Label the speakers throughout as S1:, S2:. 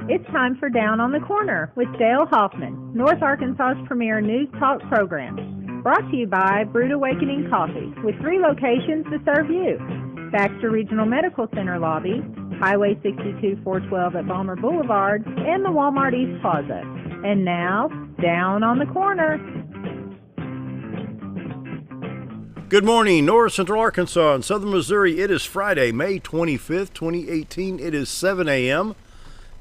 S1: It's time for Down on the Corner with Dale Hoffman, North Arkansas's premier news talk program. Brought to you by Brewed Awakening Coffee, with 3 locations to serve you. Baxter Regional Medical Center lobby, Highway 62 412 at Balmer Boulevard, and the Walmart East Plaza. And now, Down on the Corner.
S2: Good morning, North Central Arkansas and Southern Missouri. It is Friday, May 25th, 2018. It is 7 a.m.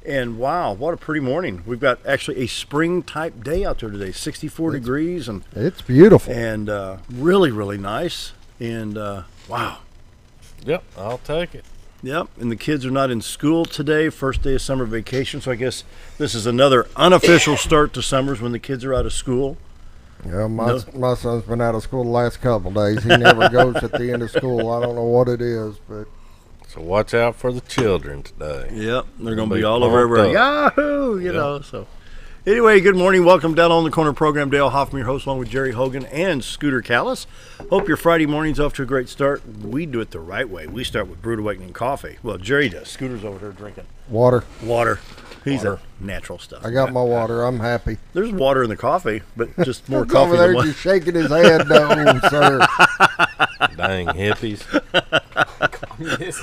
S2: And wow, what a pretty morning. We've got actually a spring type day out there today, 64 degrees. And
S3: it's beautiful.
S2: And really, really nice. And wow.
S4: Yep, I'll take it.
S2: Yep, and the kids are not in school today, first day of summer vacation. So I guess this is another unofficial start to summers when the kids are out of school.
S3: Yeah, my son's been out of school the last couple of days. He never goes at the end of school. I don't know what it is, but...
S4: So watch out for the children today.
S2: Yep, they're going to be all over everywhere. Yahoo! You know, so... Anyway, good morning. Welcome Down on the Corner program. Dale Hoffman, your host, along with Jerry Hogan and Scooter Callis. Hope your Friday morning's off to a great start. We do it the right way. We start with Brewed Awakening Coffee. Well, Jerry does. Scooter's over here drinking.
S3: Water.
S2: He's a natural stuff.
S3: I got my water. I'm happy.
S2: There's water in the coffee, but just more
S3: He's
S2: coffee
S3: over there
S2: than what.
S3: just shaking his head, no, sir.
S4: Dang hippies.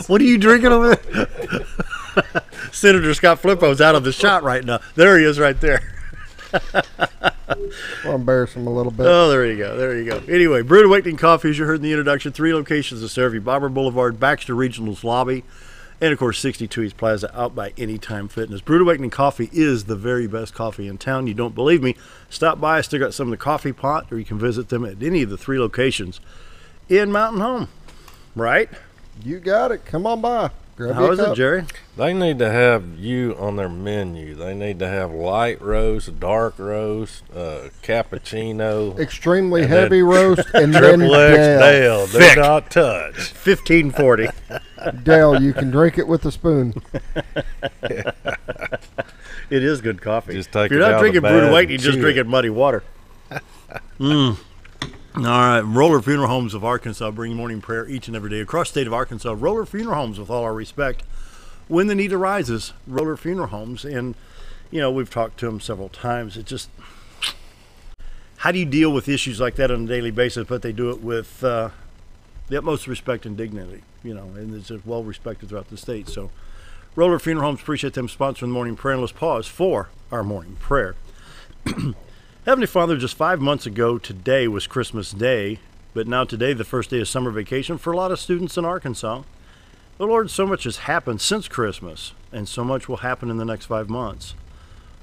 S2: What are you drinking over there? Senator Scott Flippo's out of the shot right now. There he is right there.
S3: I'll embarrass him a little bit.
S2: Oh, there you go. Anyway, Brewed Awakening Coffee, as you heard in the introduction, 3 locations to serve you. Balmer Boulevard, Baxter Regional's lobby, and, of course, 62 East Plaza out by Anytime Fitness. Brewed Awakening Coffee is the very best coffee in town. You don't believe me? Stop by. I still got some in the coffee pot, or you can visit them at any of the 3 locations in Mountain Home. Right?
S3: You got it. Come on by. Grab
S2: How is it, Jerry?
S4: They need to have you on their menu. They need to have light roast, dark roast, cappuccino.
S3: Extremely heavy roast, and then
S4: Triple X Dale.
S2: Thick.
S4: Do not touch.
S2: 1540.
S3: Dale, you can drink it with a spoon.
S2: It is good coffee.
S4: Just take
S2: if you're
S4: it
S2: not
S4: out
S2: drinking
S4: of the
S2: Brewed
S4: bag
S2: Awakening,
S4: and
S2: just
S4: chew
S2: drinking muddy water. All right, Roller Funeral Homes of Arkansas bring morning prayer each and every day across the state of Arkansas. Roller Funeral Homes, with all our respect, when the need arises, Roller Funeral Homes. And, you know, we've talked to them several times. It just, how do you deal with issues like that on a daily basis? But they do it with the utmost respect and dignity, you know, and it's just well respected throughout the state. So, Roller Funeral Homes, appreciate them sponsoring the morning prayer. And let's pause for our morning prayer. Heavenly Father, just 5 months ago today was Christmas Day, but now today, the first day of summer vacation for a lot of students in Arkansas. But Lord, so much has happened since Christmas, and so much will happen in the next 5 months.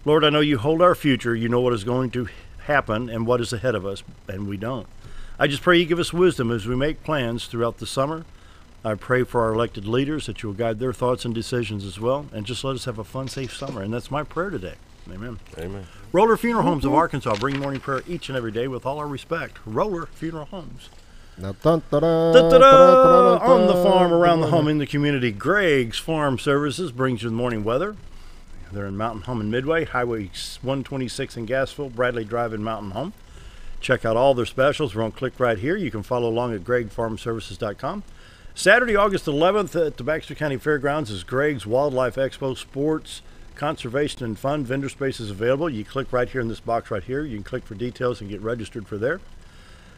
S2: Lord, I know you hold our future. You know what is going to happen and what is ahead of us, and we don't. I just pray you give us wisdom as we make plans throughout the summer. I pray for our elected leaders that you will guide their thoughts and decisions as well, and just let us have a fun, safe summer. And that's my prayer today. Amen.
S4: Amen.
S2: Roller Funeral Homes of Arkansas bring morning prayer each and every day with all our respect. Roller Funeral Homes.
S3: Now, on
S2: the farm, around the home, in the community, Greg's Farm Services brings you the morning weather. They're in Mountain Home in Midway, Highway 126 in Gassville, Bradley Drive in Mountain Home. Check out all their specials. We're on click right here. You can follow along at gregfarmservices.com. Saturday, August 11th at the Baxter County Fairgrounds is Greg's Wildlife Expo Sports, Conservation and Fun. Vendor space is available. You click right here in this box right here. You can click for details and get registered for there.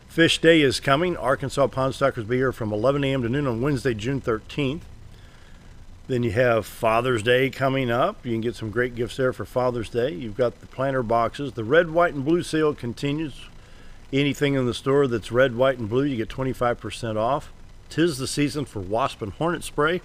S2: Fish Day is coming. Arkansas Pond Stockers will be here from 11 a.m. to noon on Wednesday, June 13th. Then you have Father's Day coming up. You can get some great gifts there for Father's Day. You've got the planter boxes. The red, white, and blue sale continues. Anything in the store that's red, white, and blue, you get 25% off. 'Tis the season for wasp and hornet spray.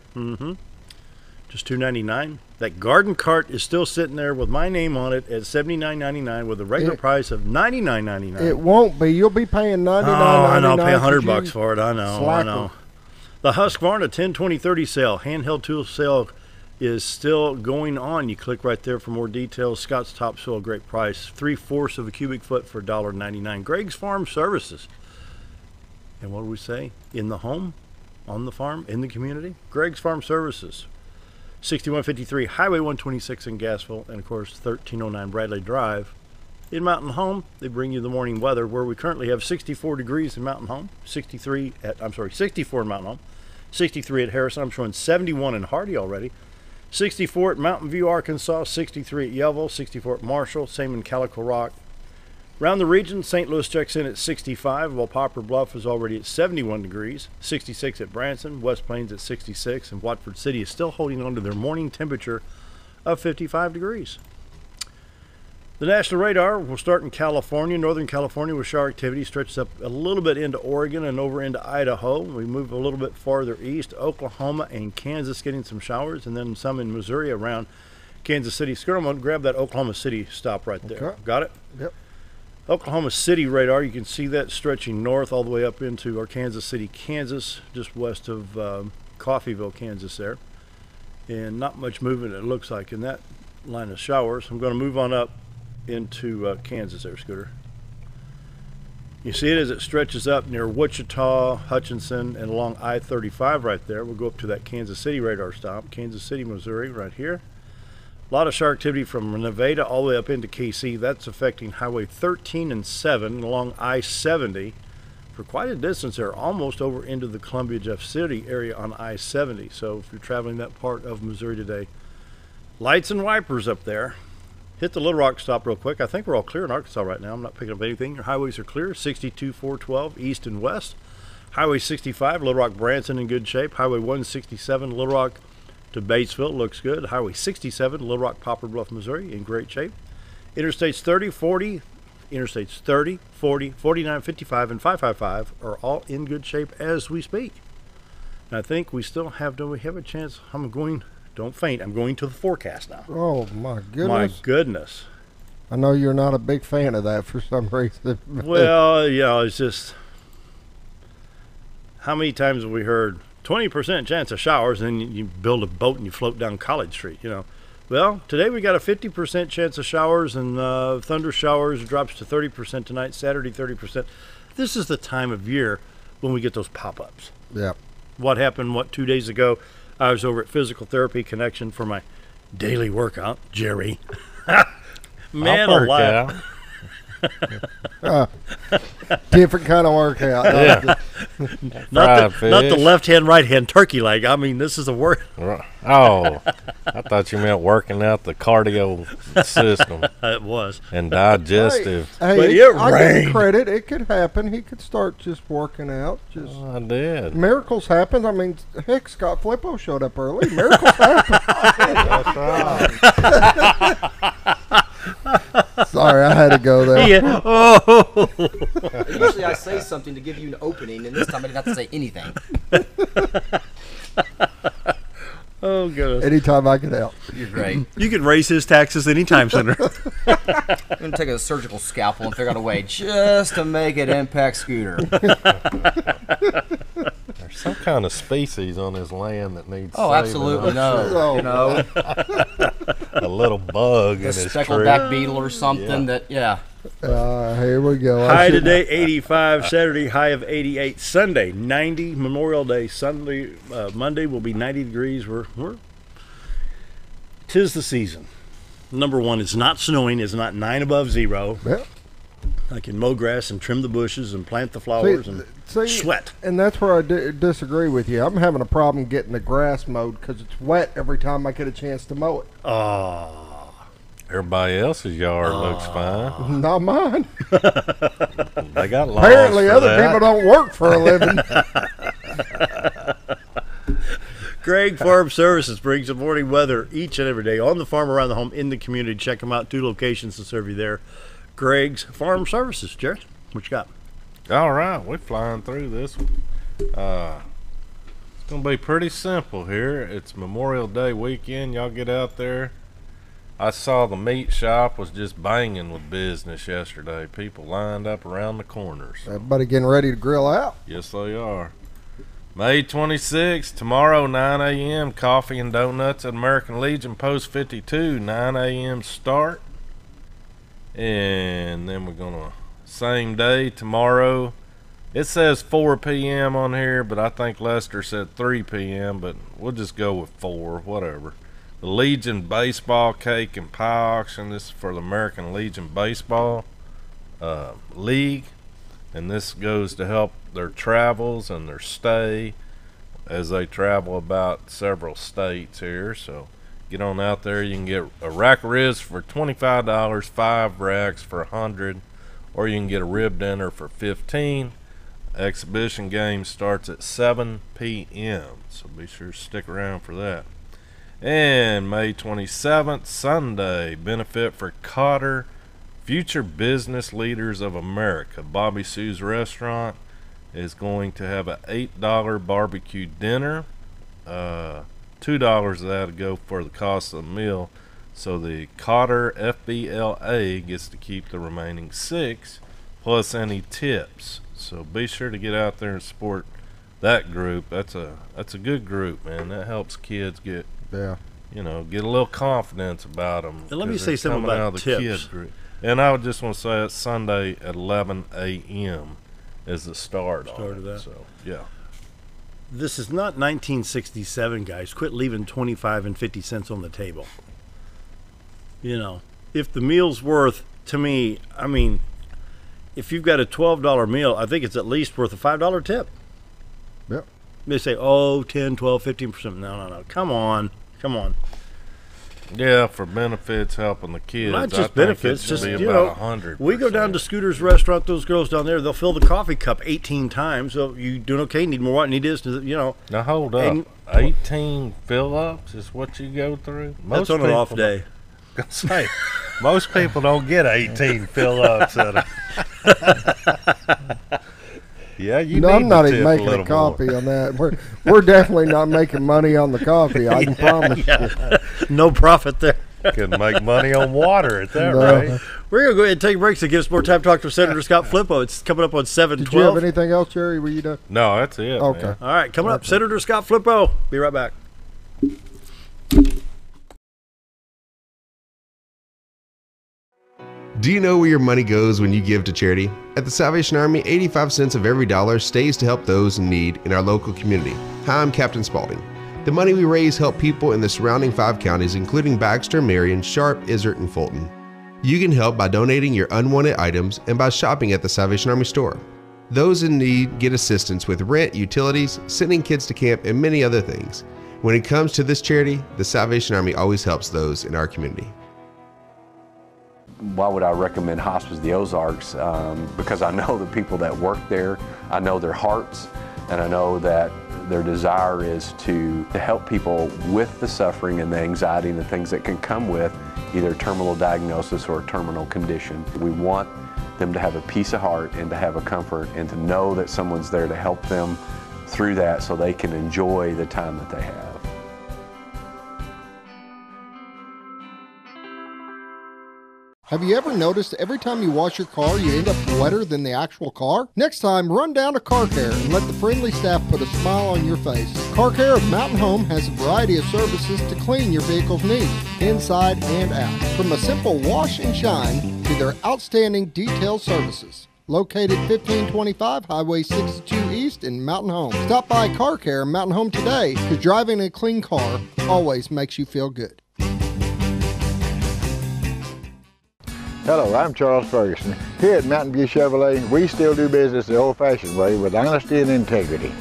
S2: Just $2.99. That garden cart is still sitting there with my name on it at $79.99 with a regular price of $99.99.
S3: It won't be. You'll be paying $99.99.
S2: Oh, I know. I'll pay $100 for it. I know. The Husqvarna 10-20-30 sale, handheld tool sale, is still going on. You click right there for more details. Scott's Topsoil, great price. 3/4 of a cubic foot for $1.99. Greg's Farm Services. And what do we say? In the home, on the farm, in the community. Greg's Farm Services. 6153 Highway 126 in Gassville, and of course 1309 Bradley Drive in Mountain Home. They bring you the morning weather, where we currently have 64 degrees in Mountain Home, 64 in Mountain Home, 63 at Harrison. I'm showing 71 in Hardy already. 64 at Mountain View, Arkansas, 63 at Yellville, 64 at Marshall, same in Calico Rock. Around the region, St. Louis checks in at 65, while Poplar Bluff is already at 71 degrees, 66 at Branson, West Plains at 66, and Watford City is still holding on to their morning temperature of 55 degrees. The national radar will start in California, Northern California, where shower activity stretches up a little bit into Oregon and over into Idaho. We move a little bit farther east, Oklahoma and Kansas getting some showers, and then some in Missouri around Kansas City. Skirma, grab that Oklahoma City stop right there.
S3: Okay.
S2: Got it?
S3: Yep.
S2: Oklahoma City radar, you can see that stretching north all the way up into our Kansas City, Kansas, just west of Coffeyville, Kansas there. And not much movement, it looks like, in that line of showers. I'm going to move on up into Kansas there, Scooter. You see it as it stretches up near Wichita, Hutchinson, and along I-35 right there. We'll go up to that Kansas City radar stop, Kansas City, Missouri, right here. A lot of shower activity from Nevada all the way up into KC. That's affecting Highway 13 and 7 along I-70 for quite a distance there, almost over into the Columbia Jeff City area on I-70. So if you're traveling that part of Missouri today, lights and wipers up there. Hit the Little Rock stop real quick. I think we're all clear in Arkansas right now. I'm not picking up anything. Your highways are clear, 62, 412, east and west. Highway 65, Little Rock, Branson in good shape. Highway 167, Little Rock to Batesville looks good. Highway 67, Little Rock, Poplar Bluff, Missouri in great shape. Interstates 30, 40, Interstates 30, 40, 49, 55, and 555 are all in good shape as we speak. And I think we still have, do we have a chance? Don't faint. I'm going to the forecast now.
S3: Oh, my goodness.
S2: My goodness.
S3: I know you're not a big fan of that for some reason.
S2: Well, yeah, it's just, how many times have we heard 20% chance of showers, and you build a boat and you float down College Street, you know? Well, today we got a 50% chance of showers, and thunder showers drops to 30% tonight, Saturday 30%. This is the time of year when we get those pop-ups.
S3: Yeah.
S2: What happened, 2 days ago? I was over at Physical Therapy Connection for my daily workout, Jerry. Man alive.
S3: Different kind of workout.
S4: Yeah.
S2: Not the left hand, right hand turkey leg. I mean, this is a work.
S4: Oh, I thought you meant working out the cardio system.
S2: It was.
S4: And digestive.
S3: Hey,
S2: But it
S3: I give
S2: rained.
S3: him credit. It could happen. He could start just working out. Just
S4: I did.
S3: miracles happen. I mean, heck, Scott Flippo showed up early. Miracles happen.
S4: That's right.
S3: Sorry, I had to go there.
S2: Yeah. Oh.
S5: Usually I say something to give you an opening, and this time I didn't have to say anything.
S2: Oh, goodness.
S3: Anytime I can help.
S5: You're great.
S2: You could raise his taxes anytime, Senator.
S5: I'm going to take a surgical scalpel and figure out a way just to make it impact Scooter.
S4: There's some kind of species on his land that needs
S5: Oh,
S4: saving,
S5: absolutely
S4: I'm
S5: no.
S4: sure.
S5: You know,
S4: A little bug in
S5: a
S4: his
S5: speckled
S4: tree.
S5: back beetle or something that, yeah.
S3: Here we go.
S2: High today, 85. Saturday, high of 88. Sunday, 90. Memorial Day, Sunday, Monday will be 90 degrees. Tis the season. Number one, it's not snowing. It's not 9 above zero.
S3: Yeah.
S2: I can mow grass and trim the bushes and plant the flowers and sweat.
S3: And that's where I disagree with you. I'm having a problem getting the grass mowed because it's wet every time I get a chance to mow it.
S2: Oh.
S4: Everybody else's yard looks fine.
S3: Not mine.
S4: They got laws
S3: Apparently,
S4: for
S3: other
S4: that.
S3: people don't work for a living.
S2: Greg Farm Services brings the morning weather each and every day on the farm, around the home, in the community. Check them out. 2 locations to serve you there. Greg's Farm Services. Jared, what you got?
S4: All right, we're flying through this one. It's going to be pretty simple here. It's Memorial Day weekend. Y'all get out there. I saw the meat shop was just banging with business yesterday. People lined up around the corners.
S3: Everybody getting ready to grill out.
S4: Yes, they are. May 26th, tomorrow, 9 a.m., coffee and donuts at American Legion, Post 52, 9 a.m. start. And then we're going to, same day, tomorrow. It says 4 p.m. on here, but I think Lester said 3 p.m., but we'll just go with 4, whatever. The Legion Baseball Cake and Pie Auction. This is for the American Legion Baseball League. And this goes to help their travels and their stay as they travel about several states here. So Get on out there. You can get a rack of ribs for $25, 5 racks for $100, or you can get a rib dinner for $15. Exhibition game starts at 7 p.m., so be sure to stick around for that. And May 27th, Sunday, benefit for Cotter Future Business Leaders of America. Bobby Sue's Restaurant is going to have an $8 barbecue dinner. $2 of that to go for the cost of the meal. So the Cotter FBLA gets to keep the remaining $6 plus any tips. So be sure to get out there and support that group. That's a good group, man. That helps kids get get a little confidence about them.
S2: And let me say something about
S4: the
S2: tips.
S4: kids group. And I would just want to say it's Sunday at 11 a.m. is the start
S2: of that.
S4: So yeah.
S2: This is not 1967, guys. Quit leaving 25 and 50 cents on the table. If the meal's worth, to me, I mean, if you've got a $12 meal, I think it's at least worth a $5 tip.
S3: Yep.
S2: They say, 10, 12, 15%. No. Come on.
S4: Yeah, for benefits, helping the kids.
S2: Not just benefits, just,
S4: about 100%.
S2: We go down to Scooter's restaurant, those girls down there, they'll fill the coffee cup 18 times. So you doing okay? Need more what? Need this?
S4: Now hold up. 18 fill-ups is what you go through?
S2: That's on an off day.
S4: Say, most people don't get 18 fill-ups at a Yeah,
S3: I'm not even making a copy on that. We're definitely not making money on the coffee. I can promise you.
S2: No profit there.
S4: Can make money on water at that rate.
S2: We're going to go ahead and take a break to give us more time to talk to Senator Scott Flippo. It's coming up on 7:12.
S3: Did you have anything else, Jerry? Were you done?
S4: No, that's it.
S3: Okay.
S4: Man.
S2: All right, coming up, Senator Scott Flippo. Be right back.
S6: Do you know where your money goes when you give to charity? At the Salvation Army, 85 cents of every dollar stays to help those in need in our local community. Hi, I'm Captain Spaulding. The money we raise help people in the surrounding 5 counties, including Baxter, Marion, Sharp, Izzard, and Fulton. You can help by donating your unwanted items and by shopping at the Salvation Army store. Those in need get assistance with rent, utilities, sending kids to camp, and many other things. When it comes to this charity, the Salvation Army always helps those in our community.
S7: Why would I recommend Hospice of the Ozarks? Because I know the people that work there, I know their hearts, and I know that their desire is to help people with the suffering and the anxiety and the things that can come with either terminal diagnosis or a terminal condition. We want them to have a peace of heart and to have a comfort and to know that someone's there to help them through that so they can enjoy the time that they have.
S3: Have you ever noticed every time you wash your car, you end up wetter than the actual car? Next time, run down to Car Care and let the friendly staff put a smile on your face. Car Care of Mountain Home has a variety of services to clean your vehicle's needs, inside and out. From a simple wash and shine to their outstanding detailed services. Located 1525 Highway 62 East in Mountain Home. Stop by Car Care of Mountain Home today, because driving a clean car always makes you feel good.
S8: Hello, I'm Charles Ferguson. Here at Mountain View Chevrolet, we still do business the old-fashioned way with honesty and integrity.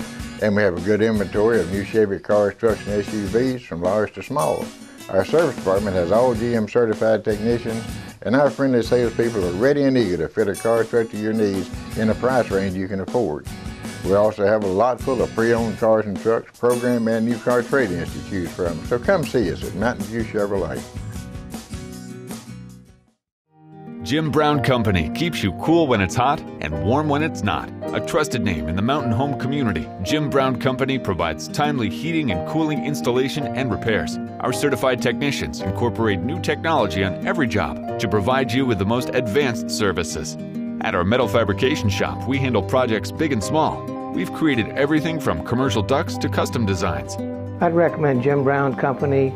S8: And we have a good inventory of new Chevy cars, trucks, and SUVs from large to small. Our service department has all GM certified technicians, and our friendly salespeople are ready and eager to fit a car truck to your needs in a price range you can afford. We also have a lot full of pre-owned cars and trucks, program and new car trade-ins to choose from. So come see us at Mountain View Chevrolet.
S9: Jim Brown Company keeps you cool when it's hot and warm when it's not. A trusted name in the mountain home community, Jim Brown Company provides timely heating and cooling installation and repairs. Our certified technicians incorporate new technology on every job to provide you with the most advanced services. At our metal fabrication shop, we handle projects big and small. We've created everything from commercial ducts to custom designs.
S10: I'd recommend Jim Brown Company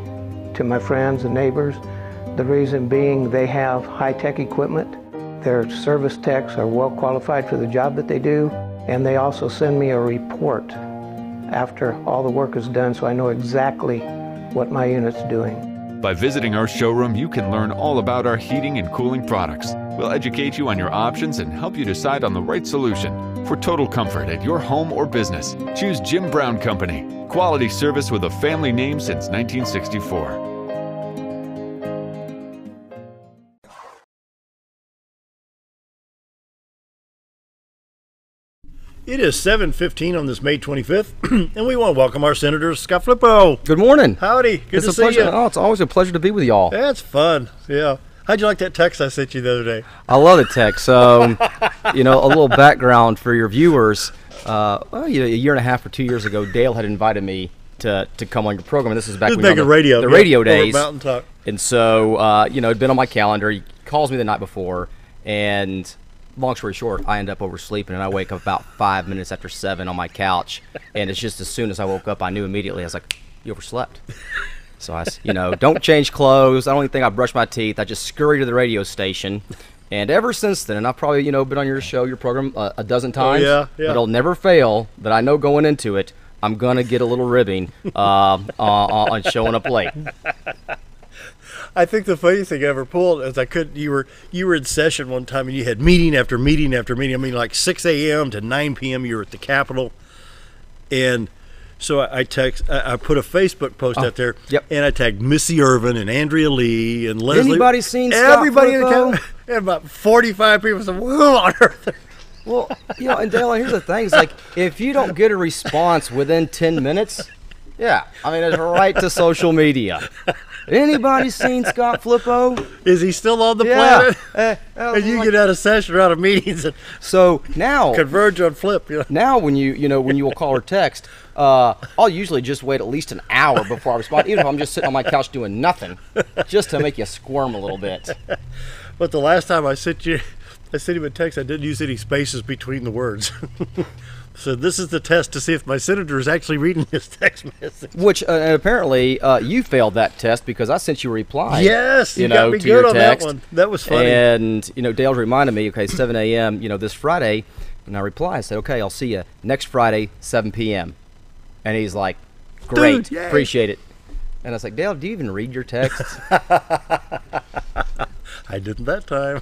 S10: to my friends and neighbors. The reason being they have high-tech equipment, their service techs are well qualified for the job that they do, and they also send me a report after all the work is done so I know exactly what my unit's doing.
S9: By visiting our showroom, you can learn all about our heating and cooling products. We'll educate you on your options and help you decide on the right solution. For total comfort at your home or business, choose Jim Brown Company. Quality service with a family name since 1964.
S2: It is 7:15 on this May 25th, and we want to welcome our Senator Scott Flippo.
S11: Good morning.
S2: Howdy. Good to see
S11: pleasure.
S2: you.
S11: Oh, it's always a pleasure to be with y'all.
S2: That's fun. Yeah. How'd you like that text I sent you the other day?
S11: I love the text. So, a little background for your viewers. A year and a half or 2 years ago, Dale had invited me to come on your program. And this is back when we were on the radio days.
S2: Mountain Talk.
S11: And so, it'd been on my calendar. He calls me the night before, and long story short, I end up oversleeping, and I wake up about 5 minutes after 7 on my couch, and it's just as soon as I woke up, I knew immediately. I was like, you overslept. So I, don't change clothes. I don't even think I brush my teeth. I just scurry to the radio station, and ever since then, and I've probably, been on your show, your program a dozen times,
S2: yeah.
S11: but it'll never fail that I know going into it, I'm going to get a little ribbing on showing up late.
S2: I think the funny thing I ever pulled is you were in session one time and you had meeting after meeting after meeting. I mean, like 6 a.m. to 9 p.m. you were at the Capitol. And so I put a Facebook post out there, and I tagged Missy Irvin and Andrea Lee and Leslie.
S11: Anybody seen
S2: everybody in the
S11: Flippo?
S2: Capitol? And about 45 people said, who on earth?
S11: Well, and Dale, here's the thing. It's like, if you don't get a response within 10 minutes, it's right to social media. Anybody seen Scott Flippo?
S2: Is he still on the planet? And you get out of session or out of meetings and
S11: so now
S2: converge on Flip.
S11: Now when you will call or text, I'll usually just wait at least an hour before I respond, even if I'm just sitting on my couch doing nothing, just to make you squirm a little bit.
S2: But the last time I sent him a text, I didn't use any spaces between the words. So this is the test to see if my senator is actually reading his text message.
S11: Which apparently you failed that test because I sent you a reply.
S2: Yes, you got me good on that one. That was funny.
S11: And Dale reminded me, 7 a.m. This Friday, and I replied, I said, okay, I'll see you next Friday, 7 p.m. And he's like, great,
S2: dude,
S11: appreciate it. And I was like, Dale, do you even read your texts?
S2: I didn't that time.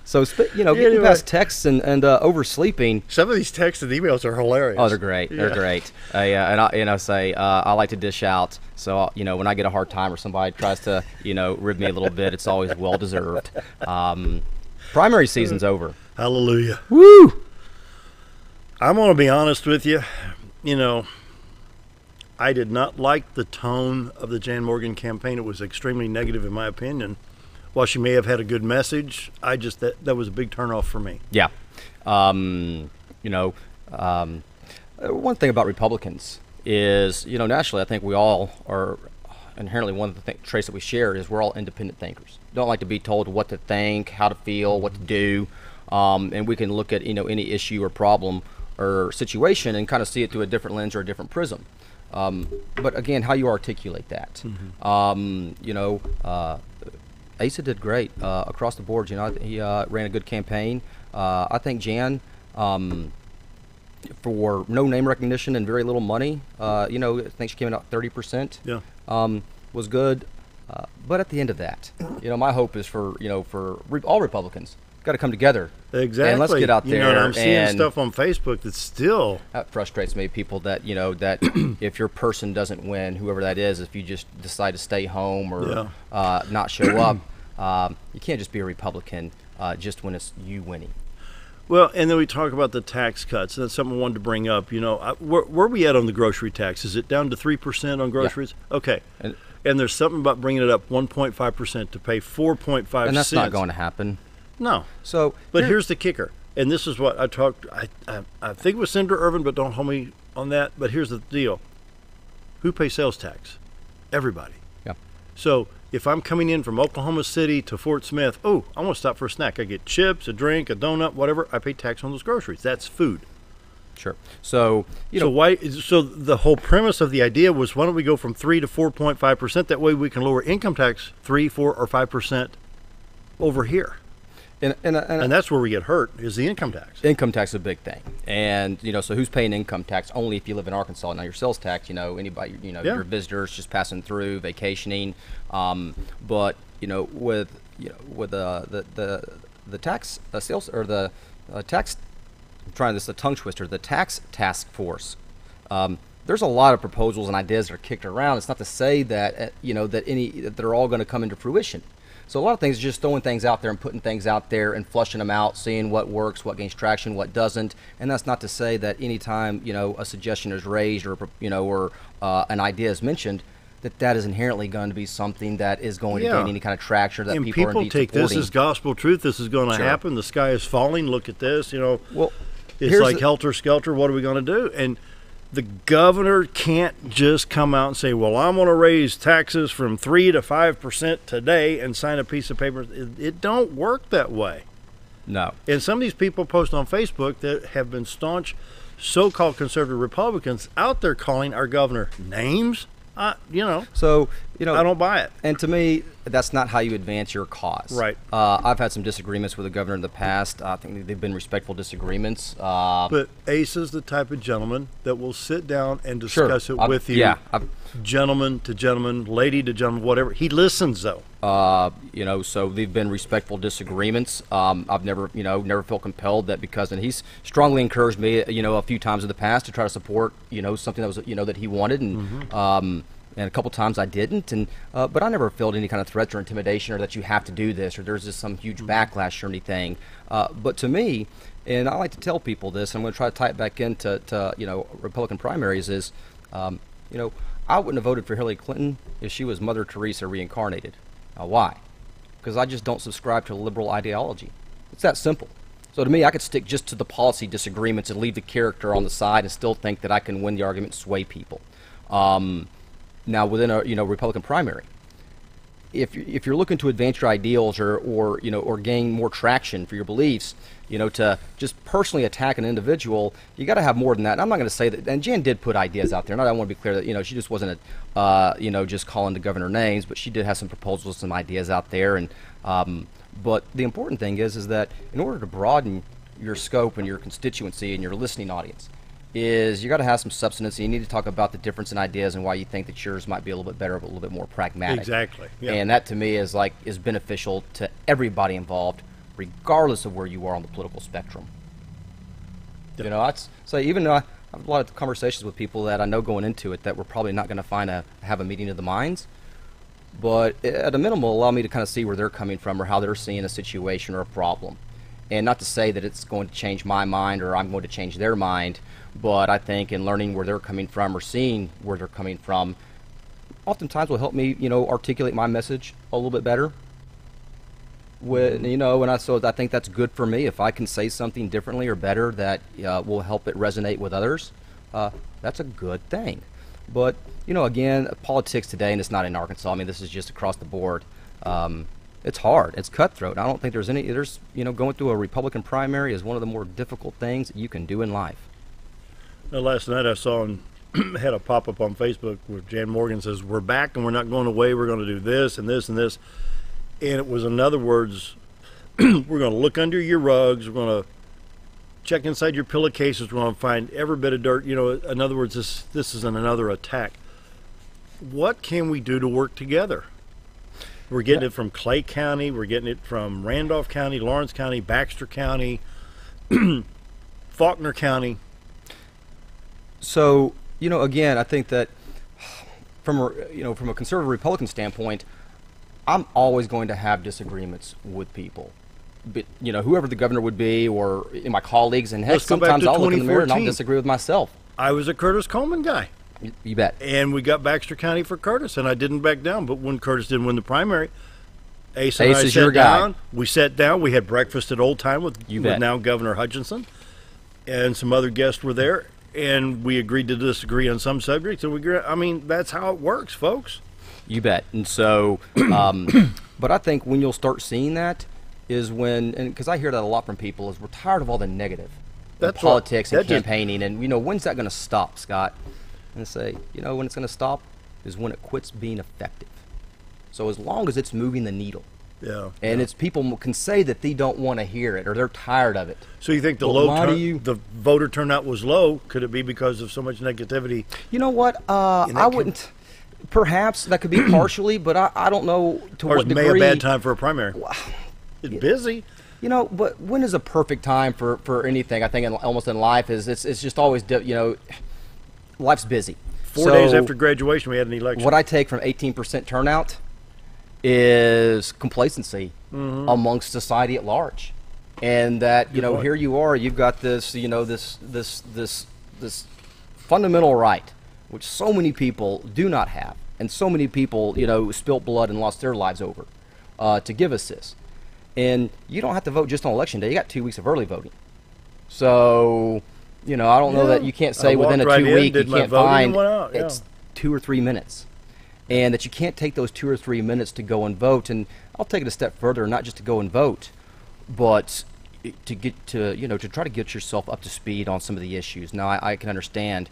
S11: So, getting past texts and oversleeping.
S2: Some of these texts and emails are hilarious.
S11: Oh, they're great. They're great. I like to dish out. So, when I get a hard time or somebody tries to, rib me a little bit, it's always well deserved. Primary season's over.
S2: Hallelujah.
S11: Woo!
S2: I'm going to be honest with you. I did not like the tone of the Jan Morgan campaign. It was extremely negative in my opinion. While she may have had a good message, that was a big turnoff for me.
S11: Yeah. One thing about Republicans is, nationally, I think we all are inherently one of the traits that we share is we're all independent thinkers. Don't like to be told what to think, how to feel, what to do, and we can look at any issue or problem or situation and kind of see it through a different lens or a different prism. But again, how you articulate that. Asa did great across the board. He ran a good campaign. I think Jan, for no name recognition and very little money, I think she came in at 30%.
S2: Yeah.
S11: Was good. But at the end of that, my hope is for all Republicans got to come together.
S2: Exactly.
S11: And let's get out there.
S2: And I'm seeing stuff on Facebook that's still
S11: that frustrates me. People that that if your person doesn't win, whoever that is, if you just decide to stay home or not show up, you can't just be a Republican just when it's you winning.
S2: Well, and then we talk about the tax cuts. That's something I wanted to bring up. Where are we at on the grocery tax? Is it down to 3% on groceries? Yeah. Okay. And there's something about bringing it up 1.5% to pay 4.5 cents.
S11: And that's not going to happen.
S2: No. But here's the kicker, and this is what I talked. I think it was Senator Irvin, but don't hold me on that. But here's the deal: who pays sales tax? Everybody.
S11: Yeah.
S2: So if I'm coming in from Oklahoma City to Fort Smith, I want to stop for a snack. I get chips, a drink, a donut, whatever. I pay tax on those groceries. That's food.
S11: Sure. So
S2: So the whole premise of the idea was, why don't we go from 3 to 4.5%? That way we can lower income tax 3, 4, or 5% over here. And that's where we get hurt, is the income tax.
S11: Income tax is a big thing. And, so who's paying income tax? Only if you live in Arkansas. Now, your sales tax, anybody, your visitors just passing through, vacationing. But, with the tax sales or the tax, I'm trying this, the tongue twister, the tax task force. There's a lot of proposals and ideas that are kicked around. It's not to say that, that they're all going to come into fruition. So a lot of things are just throwing things out there and putting things out there and flushing them out, seeing what works, what gains traction, what doesn't. And that's not to say that anytime, a suggestion is raised or, or an idea is mentioned, that is inherently going to be something that is going to gain any kind of traction, or that
S2: and
S11: people are indeed
S2: take
S11: supporting.
S2: this as gospel truth. This is going to happen. The sky is falling. Look at this.
S11: Well,
S2: it's like helter skelter. What are we going to do? And the governor can't just come out and say, well, I'm going to raise taxes from 3 to 5% today and sign a piece of paper. It don't work that way.
S11: No.
S2: And some of these people post on Facebook that have been staunch so-called conservative Republicans out there calling our governor names.
S11: So,
S2: I don't buy it.
S11: And to me, that's not how you advance your cause.
S2: Right.
S11: I've had some disagreements with the governor in the past. I think they've been respectful disagreements.
S2: But Ace is the type of gentleman that will sit down and discuss it with you.
S11: Yeah.
S2: Gentleman to gentleman, lady to gentleman, whatever. He listens, though.
S11: So they've been respectful disagreements. I've never felt compelled that and he's strongly encouraged me, a few times in the past to try to support, something that was, that he wanted. And, and a couple times I didn't. And, but I never felt any kind of threats or intimidation or that you have to do this or there's just some huge backlash or anything. But to me, and I like to tell people this, and I'm going to try to tie it back into, Republican primaries is, I wouldn't have voted for Hillary Clinton if she was Mother Teresa reincarnated. Why? Because I just don't subscribe to liberal ideology. It's that simple. So to me, I could stick just to the policy disagreements and leave the character on the side and still think that I can win the argument, sway people. Now, within a Republican primary, if you're looking to advance your ideals or gain more traction for your beliefs, to just personally attack an individual, you got to have more than that. And I'm not going to say that. And Jan did put ideas out there, and I want to be clear that she just wasn't just calling the governor names, but she did have some proposals, some ideas out there. And but the important thing is that in order to broaden your scope and your constituency and your listening audience, is you got to have some substance. And you need to talk about the difference in ideas and why you think that yours might be a little bit better, but a little bit more pragmatic.
S2: Exactly. Yeah.
S11: And that to me is beneficial to everybody involved, regardless of where you are on the political spectrum. Yep. Even though I have a lot of conversations with people that I know going into it that we're probably not going to have a meeting of the minds, but at a minimum allow me to kind of see where they're coming from or how they're seeing a situation or a problem. And not to say that it's going to change my mind or I'm going to change their mind, but I think in learning where they're coming from or seeing where they're coming from, oftentimes will help me, articulate my message a little bit better. So I think that's good for me if I can say something differently or better that will help it resonate with others. That's a good thing. But again, politics today, and it's not in Arkansas. I mean, this is just across the board. It's hard. It's cutthroat. I don't think there's going through a Republican primary is one of the more difficult things that you can do in life.
S2: Last night I saw and had a pop-up on Facebook where Jan Morgan says, we're back and we're not going away. We're going to do this and this and this. And it was, in other words, we're going to look under your rugs. We're going to check inside your pillowcases. We're going to find every bit of dirt. In other words, this isn't another attack. What can we do to work together? We're getting it from Clay County. We're getting it from Randolph County, Lawrence County, Baxter County, Faulkner County.
S11: So, again, I think that from a conservative Republican standpoint, I'm always going to have disagreements with people. But, whoever the governor would be or my colleagues, and heck, sometimes I'll look in the mirror and I'll disagree with myself.
S2: I was a Curtis Coleman guy.
S11: You bet.
S2: And we got Baxter County for Curtis, and I didn't back down. But when Curtis didn't win the primary, Ace and I sat down. We sat down. We had breakfast at Old Time with now Governor Hutchinson, and some other guests were there, and we agreed to disagree on some subjects. And that's how it works, folks.
S11: You bet. And so, but I think when you'll start seeing that is when, and because I hear that a lot from people, is we're tired of all the negative, politics and campaigning, and when's that going to stop, Scott? And I say, when it's going to stop is when it quits being effective. So as long as it's moving the needle, and it's people can say that they don't want to hear it or they're tired of it.
S2: So you think the voter turnout was low? Could it be because of so much negativity?
S11: You know what? I wouldn't. Perhaps that could be partially, but I don't know to what degree.
S2: Or May a bad time for a primary? It's busy.
S11: But when is a perfect time for anything? I think almost in life it's just always life's busy.
S2: 4 days after graduation, we had an election.
S11: What I take from 18% turnout is complacency amongst society at large, and that here you are, you've got this this fundamental right, which so many people do not have, and so many people spilt blood and lost their lives over, to give us this, and you don't have to vote just on election day. You got 2 weeks of early voting, so I don't know that you can't say within a 2 week you can't find it's 2 or 3 minutes. And that you can't take those 2 or 3 minutes to go and vote. And I'll take it a step further, not just to go and vote, but to get to to try to get yourself up to speed on some of the issues. Now I can understand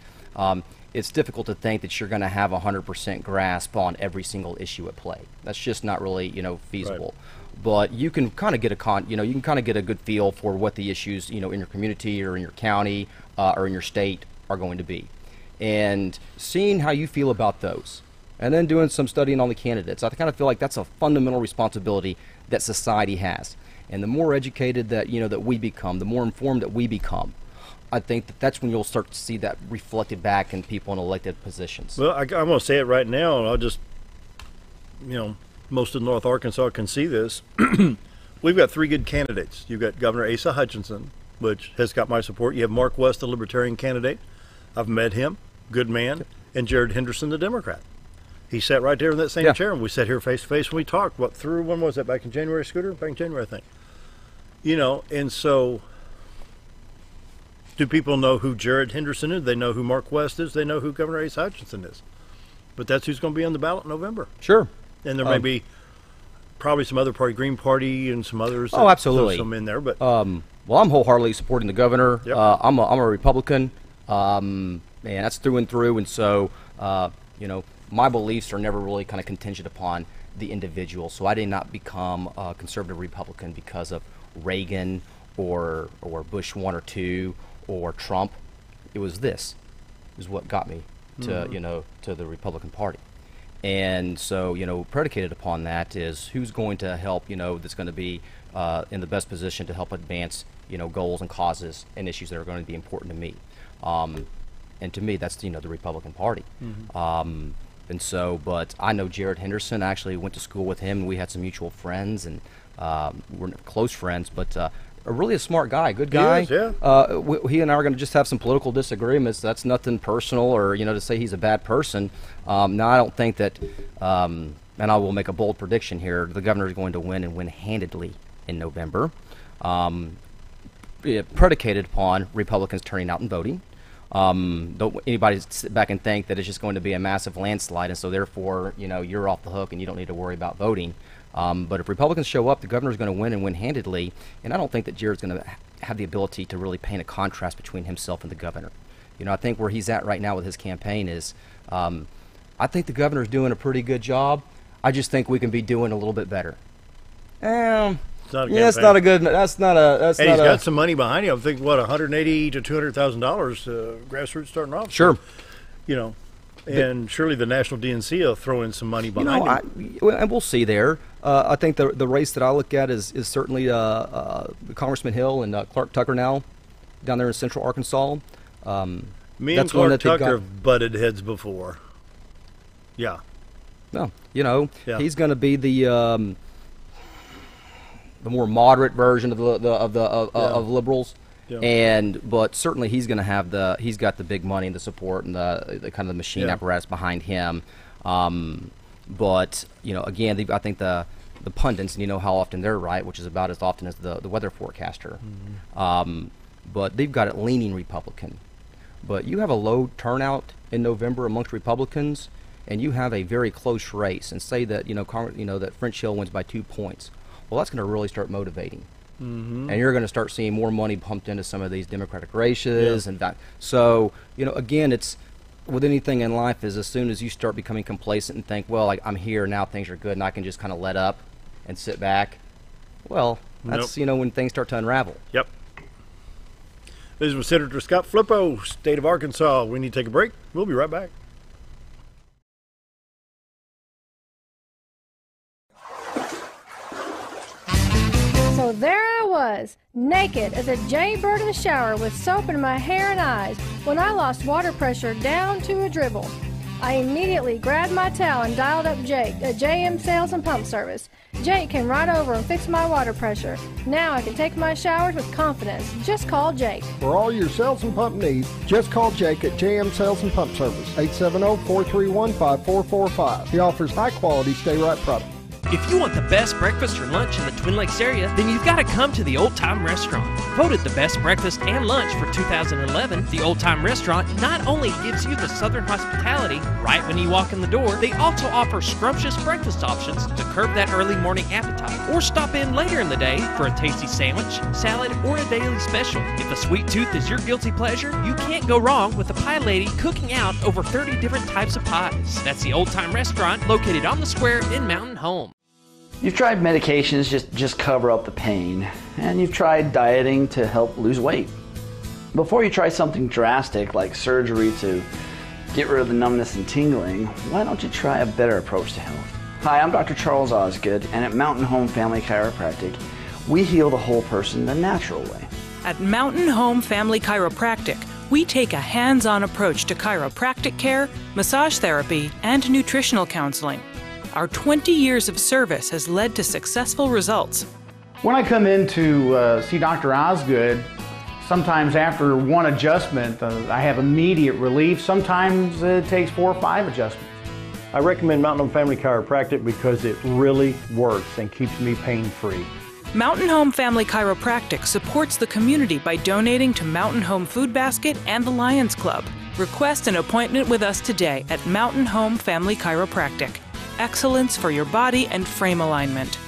S11: it's difficult to think that you're going to have 100% grasp on every single issue at play. That's just not really feasible. Right. But you can kind of get you can kind of get a good feel for what the issues in your community or in your county or in your state are going to be, and seeing how you feel about those. And then doing some studying on the candidates. I kind of feel like that's a fundamental responsibility that society has. And the more educated that that we become, the more informed that we become, I think that's when you'll start to see that reflected back in people in elected positions.
S2: Well, I'm going to say it right now, and I'll just, most of North Arkansas can see this. We've got 3 good candidates. You've got Governor Asa Hutchinson, which has got my support. You have Mark West, the Libertarian candidate. I've met him, good man, and Jared Henderson, the Democrat. He sat right there in that same chair, and we sat here face to face and we talked. When was that? Back in January, Scooter? Back in January, I think. And so, do people know who Jared Henderson is? They know who Mark West is. They know who Governor Asa Hutchinson is. But that's who's going to be on the ballot in November.
S11: Sure.
S2: And there may be probably some other party, Green Party, and some others.
S11: Oh, absolutely.
S2: Some in there, but
S11: well, I'm wholeheartedly supporting the governor. Yep. I'm a Republican, and that's through and through. And so, my beliefs are never really kind of contingent upon the individual. So I did not become a conservative Republican because of Reagan or Bush 1 or 2 or Trump. It was this is what got me to to the Republican Party. And so predicated upon that is who's going to help that's going to be in the best position to help advance goals and causes and issues that are going to be important to me. And to me, that's the Republican Party. And so, but I know Jared Henderson. I actually went to school with him, and we had some mutual friends, and we're close friends. But really a smart guy, good guy.
S2: He is, yeah.
S11: He and I are going to just have some political disagreements. That's nothing personal, or to say he's a bad person. Now, I don't think that, and I will make a bold prediction here: the governor is going to win and win handedly in November, predicated upon Republicans turning out and voting. Don't anybody sit back and think that it's just going to be a massive landslide, and so therefore, you're off the hook and you don't need to worry about voting. But if Republicans show up, the governor's going to win and win handedly, and I don't think that Jared's going to have the ability to really paint a contrast between himself and the governor. I think where he's at right now with his campaign is, I think the governor's doing a pretty good job. I just think we can be doing a little bit better. That's not a good. That's not a. That's
S2: and
S11: not
S2: he's got some money behind him. I think $180,000 to $200,000 grassroots starting off.
S11: Sure.
S2: And surely the national DNC will throw in some money behind him.
S11: And we'll see there. I think the race that I look at is certainly Congressman Hill and Clark Tucker now down there in Central Arkansas.
S2: Me and Clark Tucker have butted heads before. Yeah.
S11: No, he's going to be the more moderate version of liberals, but certainly he's going to have he's got the big money and the support and the kind of the machine apparatus behind him. But again, I think the pundits, and how often they're right, which is about as often as the weather forecaster. But they've got it leaning Republican. But you have a low turnout in November amongst Republicans, and you have a very close race, and say that that French Hill wins by 2 points. Well, that's going to really start motivating, and you're going to start seeing more money pumped into some of these Democratic races, and that. So again, it's with anything in life is as soon as you start becoming complacent and think, well, I'm here now, things are good, and I can just kind of let up and sit back. Well, that's when things start to unravel.
S2: Yep. This is with Senator Scott Flippo, State of Arkansas. We need to take a break. We'll be right back.
S12: So there I was, naked as a jaybird in the shower with soap in my hair and eyes when I lost water pressure down to a dribble. I immediately grabbed my towel and dialed up Jake at JM Sales and Pump Service. Jake came right over and fixed my water pressure. Now I can take my showers with confidence. Just call Jake.
S3: For all your sales and pump needs, just call Jake at JM Sales and Pump Service, 870-431-5445. He offers high-quality stay-right products.
S13: If you want the best breakfast or lunch in the Twin Lakes area, then you've got to come to the Old Time Restaurant. Voted the best breakfast and lunch for 2011, the Old Time Restaurant not only gives you the Southern hospitality right when you walk in the door, they also offer scrumptious breakfast options to curb that early morning appetite. Or stop in later in the day for a tasty sandwich, salad, or a daily special. If a sweet tooth is your guilty pleasure, you can't go wrong with the Pie Lady cooking out over 30 different types of pies. That's the Old Time Restaurant located on the square in Mountain Home.
S14: You've tried medications just cover up the pain, and you've tried dieting to help lose weight. Before you try something drastic like surgery to get rid of the numbness and tingling, why don't you try a better approach to health? Hi, I'm Dr. Charles Osgood, and at Mountain Home Family Chiropractic, we heal the whole person the natural way.
S15: At Mountain Home Family Chiropractic, we take a hands-on approach to chiropractic care, massage therapy, and nutritional counseling. Our 20 years of service has led to successful results.
S16: When I come in to see Dr. Osgood, sometimes after one adjustment, I have immediate relief. Sometimes it takes 4 or 5 adjustments.
S2: I recommend Mountain Home Family Chiropractic because it really works and keeps me pain-free.
S15: Mountain Home Family Chiropractic supports the community by donating to Mountain Home Food Basket and the Lions Club. Request an appointment with us today at Mountain Home Family Chiropractic. Excellence for your body and frame alignment.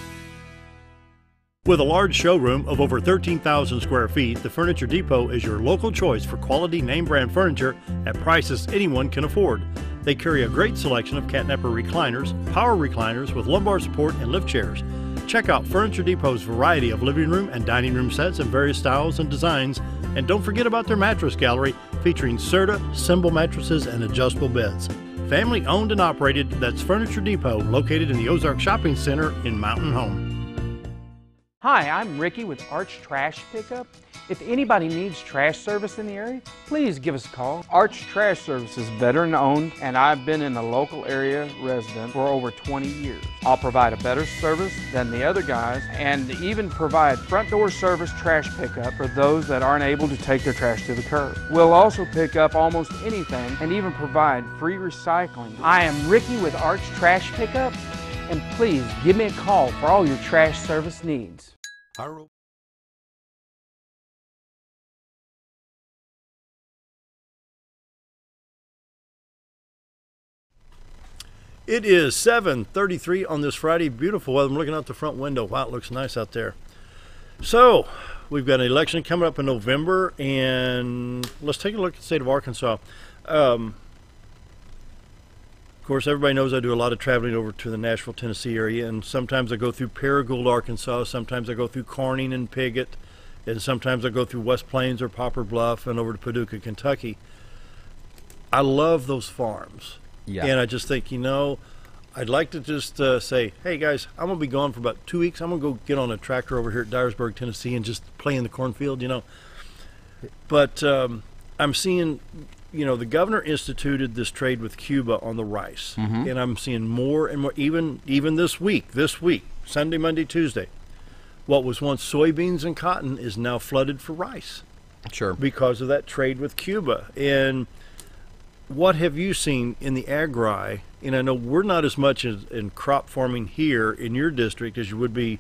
S2: With a large showroom of over 13,000 square feet, the Furniture Depot is your local choice for quality name brand furniture at prices anyone can afford. They carry a great selection of catnapper recliners, power recliners with lumbar support and lift chairs. Check out Furniture Depot's variety of living room and dining room sets in various styles and designs. And don't forget about their mattress gallery featuring Serta, Symbol mattresses, and adjustable beds. Family owned and operated, that's Furniture Depot, located in the Ozark Shopping Center in Mountain Home.
S17: Hi, I'm Ricky with Arch Trash Pickup. If anybody needs trash service in the area, please give us a call. Arch Trash Service is veteran owned, and I've been in the local area resident for over 20 years. I'll provide a better service than the other guys, and even provide front door service trash pickup for those that aren't able to take their trash to the curb. We'll also pick up almost anything and even provide free recycling. I am Ricky with Arch Trash Pickup, and please give me a call for all your trash service needs.
S2: It is 7:33 on this Friday. Beautiful weather. I'm looking out the front window. Wow, it looks nice out there. So, we've got an election coming up in November, and let's take a look at the state of Arkansas. Of course, everybody knows I do a lot of traveling over to the Nashville, Tennessee area, and sometimes I go through Paragould, Arkansas, sometimes I go through Corning and Piggott, and sometimes I go through West Plains or Poplar Bluff and over to Paducah, Kentucky. I love those farms. Yeah. And I just think, I'd like to just say, hey guys, I'm going to be gone for about 2 weeks. I'm going to go get on a tractor over here at Dyersburg, Tennessee, and just play in the cornfield, But I'm seeing, the governor instituted this trade with Cuba on the rice. Mm-hmm. And I'm seeing more and more, even this week, Sunday, Monday, Tuesday, what was once soybeans and cotton is now flooded for rice.
S11: Sure.
S2: Because of that trade with Cuba. And what have you seen in the agri? And I know we're not as much in crop farming here in your district as you would be.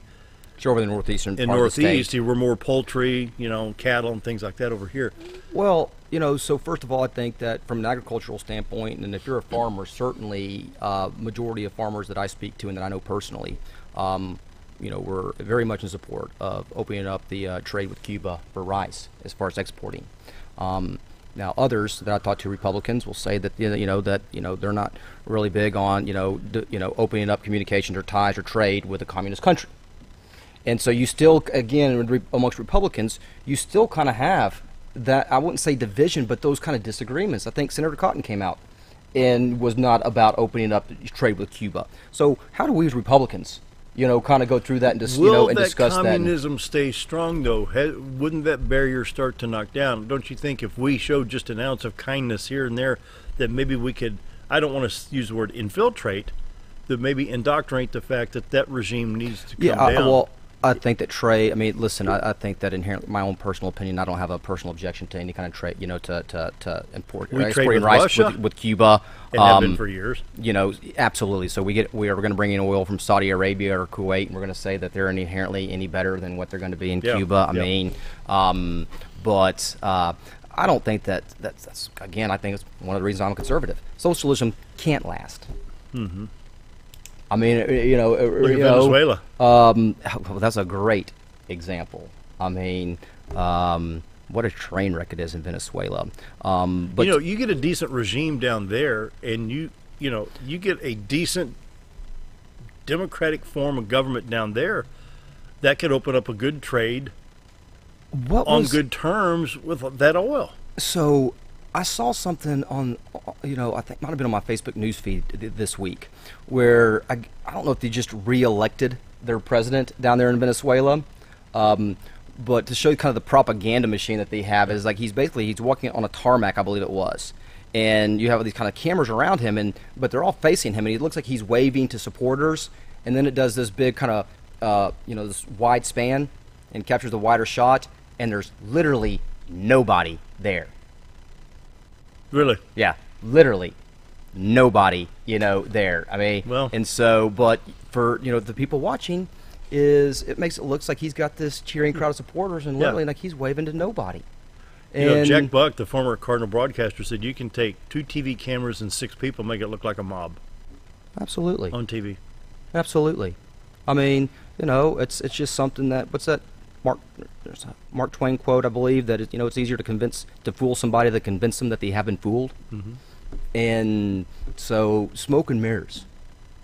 S11: Sure, over the northeastern
S2: in
S11: part
S2: Northeast,
S11: of the state.
S2: We're more poultry, cattle and things like that over here.
S11: Well, so first of all, I think that from an agricultural standpoint, and if you're a farmer, certainly majority of farmers that I speak to and that I know personally, we're very much in support of opening up the trade with Cuba for rice as far as exporting. Now, others that I talk to, Republicans, will say that they're not really big on opening up communications or ties or trade with a communist country. And so you still, again, amongst Republicans, you still kind of have that, I wouldn't say division, but those kind of disagreements. I think Senator Cotton came out and was not about opening up trade with Cuba. So how do we as Republicans, kind of go through that and just, and discuss that?
S2: Will that communism stay strong, though? Wouldn't that barrier start to knock down? Don't you think if we showed just an ounce of kindness here and there, that maybe we could I don't want to use the word infiltrate, that maybe indoctrinate the fact that that regime needs to come down.
S11: Well, I think that Trey, I mean, listen, I think that inherently, my own personal opinion, I don't have a personal objection to any kind of trade, you know, to import
S2: exporting
S11: rice
S2: Russia
S11: with Cuba.
S2: And have been for years.
S11: You know, absolutely. So we are going to bring in oil from Saudi Arabia or Kuwait, and we're going to say that they're inherently any better than what they're going to be in Cuba. I mean, but I don't think that's, again, I think it's one of the reasons I'm a conservative. Socialism can't last.
S2: Mm-hmm.
S11: I mean, you know,
S2: Venezuela.
S11: Well, that's a great example. I mean, what a train wreck it is in Venezuela. But
S2: you know, you get a decent regime down there, and you get a decent democratic form of government down there, that could open up a good trade on good terms with that oil.
S11: So I saw something on, you know, I think it might have been on my Facebook news feed this week, where I don't know if they just re-elected their president down there in Venezuela, but to show you kind of the propaganda machine that they have is like he's walking on a tarmac, I believe it was, and you have these kind of cameras around him, but they're all facing him, and he looks like he's waving to supporters, and then it does this big kind of this wide span and captures the wider shot, and there's literally nobody there.
S2: Really?
S11: Yeah, literally nobody, you know, there. I mean,
S2: well,
S11: and so, but for, you know, the people watching, it makes it looks like he's got this cheering crowd of supporters, and literally like he's waving to nobody. And
S2: you know, Jack Buck, the former Cardinal broadcaster, said you can take 2 TV cameras and 6 people, make it look like a mob.
S11: Absolutely.
S2: On TV.
S11: Absolutely. I mean, you know, it's just something that, what's that Mark Twain quote, I believe, that you know, it's easier to fool somebody than convince them that they have been fooled.
S2: Mm-hmm.
S11: And so, smoke and mirrors.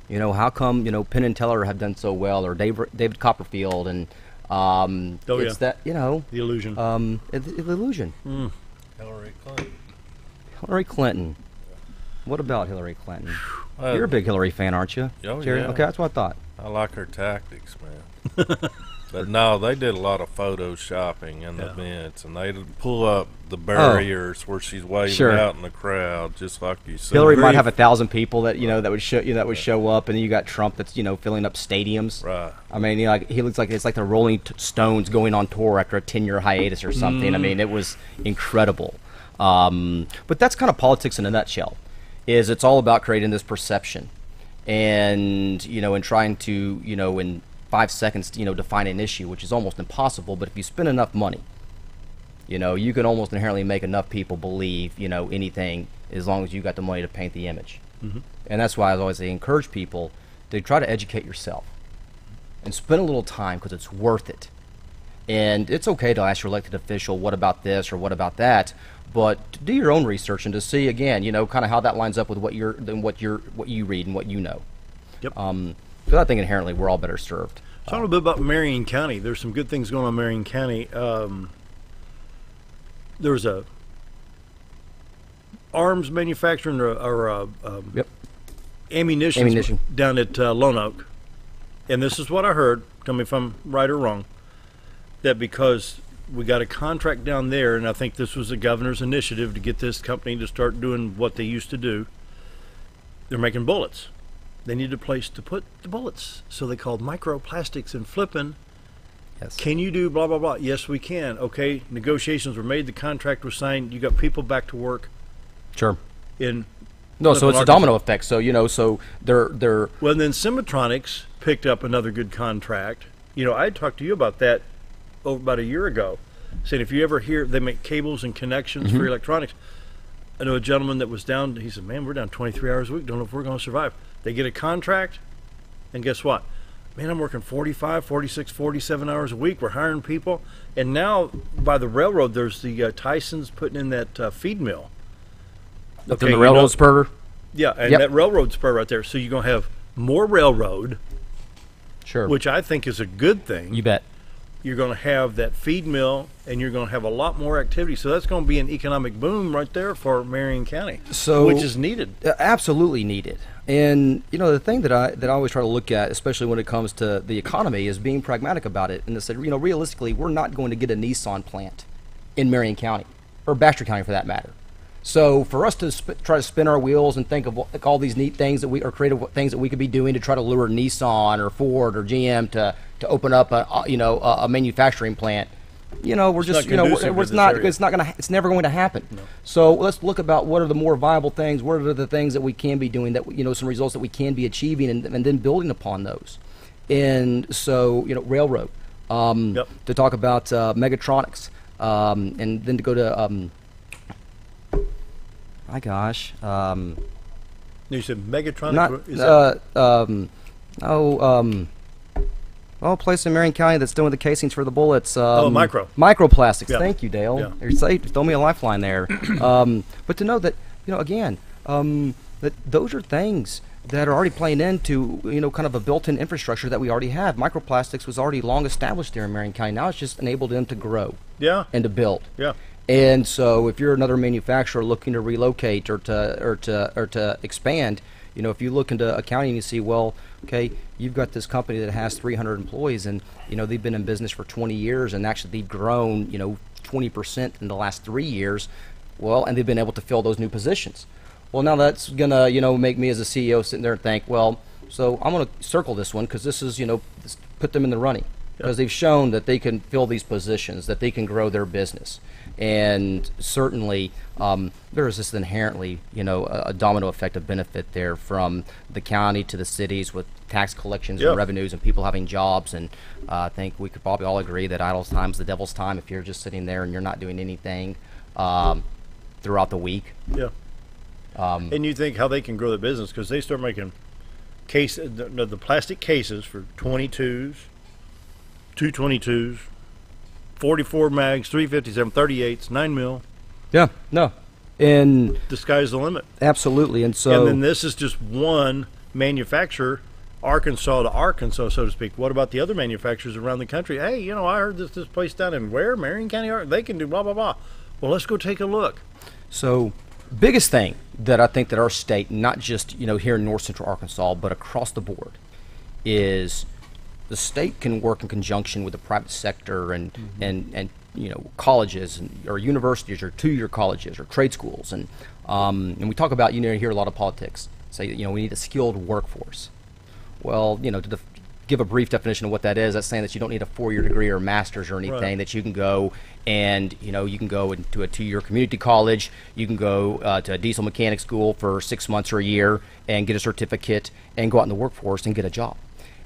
S11: You know, how come, you know, Penn and Teller have done so well, or David Copperfield, and it's that, you know,
S2: the illusion.
S11: The illusion.
S4: Hillary Clinton.
S11: Hillary Clinton. What about Hillary Clinton? You're a big Hillary fan, aren't you, Jerry?
S4: Yeah.
S11: Okay, that's what I thought.
S4: I like her tactics, man. But no, they did a lot of photoshopping in the events, and they'd pull up the barriers where she's waving out in the crowd, just like you said.
S11: Hillary might have 1,000 people that that would show up, and then you got Trump that's filling up stadiums.
S4: Right.
S11: I mean, he looks like it's like the Rolling Stones going on tour after a 10-year hiatus or something. I mean, it was incredible. But that's kind of politics in a nutshell. It's all about creating this perception, and and trying to in 5 seconds, define an issue, which is almost impossible. But if you spend enough money, you can almost inherently make enough people believe, anything, as long as you got the money to paint the image.
S2: Mm-hmm.
S11: And that's why I always encourage people to try to educate yourself and spend a little time, because it's worth it. And it's okay to ask your elected official, what about this or what about that? But to do your own research and to see, again, kind of how that lines up with what you read and what you know.
S2: Yep.
S11: Because I think inherently we're all better served.
S2: Talk a little bit about Marion County. There's some good things going on in Marion County. There was a arms manufacturing or ammunition down at Lone Oak. And this is what I heard, tell me if I'm right or wrong, that because we got a contract down there, and I think this was the governor's initiative to get this company to start doing what they used to do, they're making bullets. They needed a place to put the bullets, so they called microplastics and flipping.
S11: Yes.
S2: Can you do blah, blah, blah? Yes, we can. Okay, negotiations were made, the contract was signed, you got people back to work.
S11: Sure.
S2: No,
S11: so it's a domino effect. So, so they're...
S2: Well, then Semitronics picked up another good contract. I talked to you about that about a year ago, saying if you ever hear, they make cables and connections for electronics. I know a gentleman that was down, he said, man, we're down 23 hours a week, don't know if we're going to survive. They get a contract, and guess what? Man, I'm working 45, 46, 47 hours a week. We're hiring people. And now, by the railroad, there's the Tyson's putting in that feed mill.
S11: Okay, the railroad spur?
S2: Yeah, and that railroad spur right there. So you're going to have more railroad,
S11: sure,
S2: which I think is a good thing.
S11: You bet.
S2: You're going to have that feed mill, and you're going to have a lot more activity. So that's going to be an economic boom right there for Marion County, which is needed.
S11: Absolutely needed. And the thing that I always try to look at, especially when it comes to the economy, is being pragmatic about it. And they said, realistically, we're not going to get a Nissan plant in Marion County, or Baxter County for that matter. So for us to try to spin our wheels and think of all these neat things or creative things that we could be doing to try to lure Nissan or Ford or GM to open up a manufacturing plant, we're just it's never going to happen. No. So let's look about what are the more viable things, what are the things that we can be doing, that some results that we can be achieving, and then building upon those. And so railroad, to talk about Megatronics, and then to go to my gosh.
S2: You said Megatronics?
S11: A place in Marion County that's doing the casings for the bullets.
S2: Microplastics.
S11: Yeah. Thank you, Dale. Yeah. You're safe. Throw me a lifeline there. But to know that, again, that those are things that are already playing into, kind of a built-in infrastructure that we already have. Microplastics was already long established there in Marion County. Now it's just enabled them to grow.
S2: Yeah.
S11: And to build.
S2: Yeah.
S11: And so if you're another manufacturer looking to relocate or to expand, if you look into accounting and you see, well, okay, you've got this company that has 300 employees and, they've been in business for 20 years and actually they've grown, 20% in the last 3 years. Well, and they've been able to fill those new positions. Well, now that's going to, make me as a CEO sitting there and think, well, so I'm going to circle this one because this is, put them in the running because they've shown that they can fill these positions, that they can grow their business. And certainly there is this inherently, a domino effect of benefit there from the county to the cities with tax collections and revenues and people having jobs. And I think we could probably all agree that idle time's the devil's time if you're just sitting there and you're not doing anything throughout the week.
S2: Yeah. And you think how they can grow their business because they start making the plastic cases for 22s, 222s, 44 mags, 357, 38s, 9mm.
S11: Yeah, no. And
S2: the sky's the limit.
S11: Absolutely. And so.
S2: And then this is just one manufacturer, Arkansas to Arkansas, so to speak. What about the other manufacturers around the country? Hey, I heard this place down in Marion County, they can do blah, blah, blah. Well, let's go take a look.
S11: So, biggest thing that I think that our state, not just, here in north central Arkansas, but across the board, is the state can work in conjunction with the private sector and colleges or universities or two-year colleges or trade schools and we talk about hear a lot of politics say we need a skilled workforce. Well, to give a brief definition of what that is, that's saying that you don't need a 4-year degree or a master's or anything. Right. That you can go and you can go into a 2-year community college, you can go to a diesel mechanic school for 6 months or a year and get a certificate and go out in the workforce and get a job.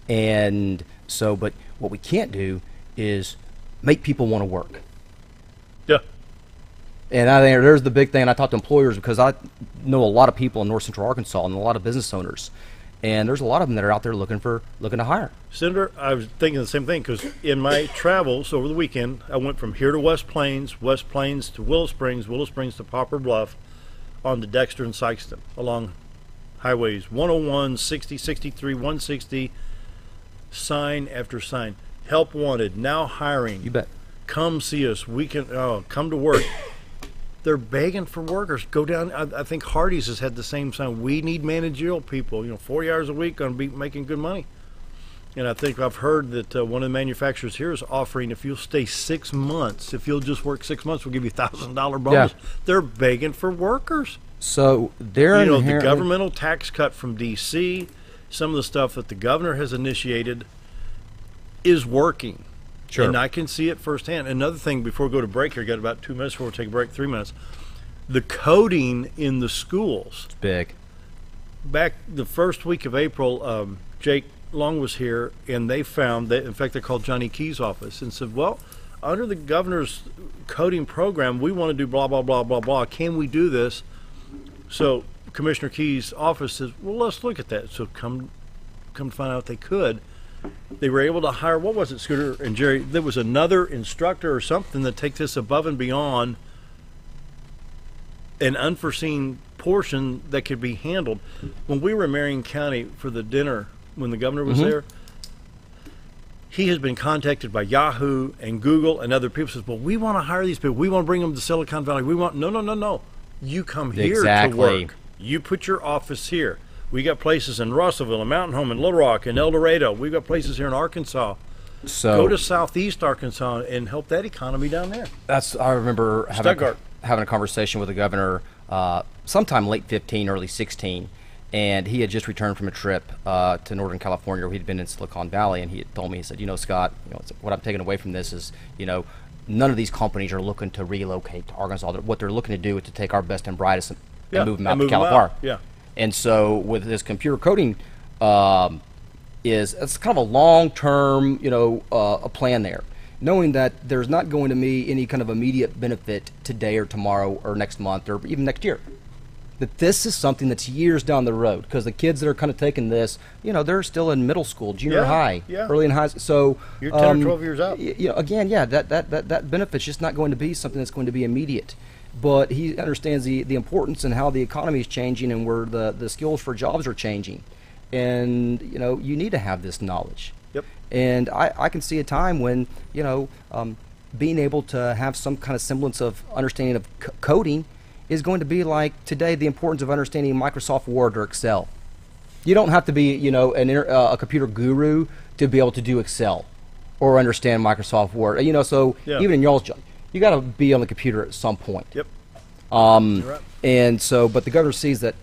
S11: And so, but what we can't do is make people want to work.
S2: Yeah.
S11: And I think there's the big thing. And I talk to employers because I know a lot of people in north central Arkansas and a lot of business owners. And there's a lot of them that are out there looking to hire.
S2: Senator, I was thinking the same thing because in my travels over the weekend, I went from here to West Plains to Willow Springs to Poplar Bluff, on to Dexter and Sykeston, along highways 101, 60, 63, 160, sign after sign. Help wanted, now hiring.
S11: You bet.
S2: Come see us. We can come to work. They're begging for workers. Go down. I think Hardee's has had the same sign. We need managerial people. 40 hours a week, going to be making good money. And I think I've heard that one of the manufacturers here is offering, if you'll stay 6 months, if you'll just work 6 months, we'll give you $1,000 bonus. Yeah. They're begging for workers.
S11: So they're
S2: the governmental tax cut from D.C., some of the stuff that the governor has initiated is working.
S11: Sure.
S2: And I can see it firsthand. Another thing, before we go to break here, got about 2 minutes before we take a break, 3 minutes. The coding in the schools.
S11: It's big.
S2: Back the first week of April, Jake Long was here, and they found that, in fact, they called Johnny Key's office and said, well, under the governor's coding program, we want to do blah, blah, blah, blah, blah. Can we do this? So Commissioner Key's office says, well, let's look at that. So come to find out they could. They were able to hire, what was it, Scooter and Jerry? There was another instructor or something that take this above and beyond an unforeseen portion that could be handled. When we were in Marion County for the dinner, when the governor was there, he has been contacted by Yahoo and Google and other people. Says, well, we want to hire these people. We want to bring them to Silicon Valley. We want, no. You come here to work. You put your office here. We got places in Russellville and Mountain Home and Little Rock and El Dorado. We've got places here in Arkansas. So go to Southeast Arkansas and help that economy down there.
S11: I remember having a conversation with the governor sometime late 15, early 16. And he had just returned from a trip to Northern California where he'd been in Silicon Valley, and he had told me, he said, Scott, what I'm taking away from this is, none of these companies are looking to relocate to Arkansas. What they're looking to do is to take our best and brightest and move them out to California.
S2: Yeah.
S11: And so with this computer coding, it's kind of a long-term, a plan there, knowing that there's not going to be any kind of immediate benefit today or tomorrow or next month or even next year. That this is something that's years down the road, because the kids that are kind of taking this, they're still in middle school, junior high, early in high school. So
S2: you're 10 or 12 years out.
S11: That benefit's just not going to be something that's going to be immediate. But he understands the importance and how the economy is changing and where the skills for jobs are changing. And, you need to have this knowledge.
S2: Yep.
S11: And I can see a time when, being able to have some kind of semblance of understanding of coding is going to be like today the importance of understanding Microsoft Word or Excel. You don't have to be, a computer guru to be able to do Excel or understand Microsoft Word. Even in y'all's job, you got to be on the computer at some point.
S2: Yep.
S11: Right. And so, but the governor sees that,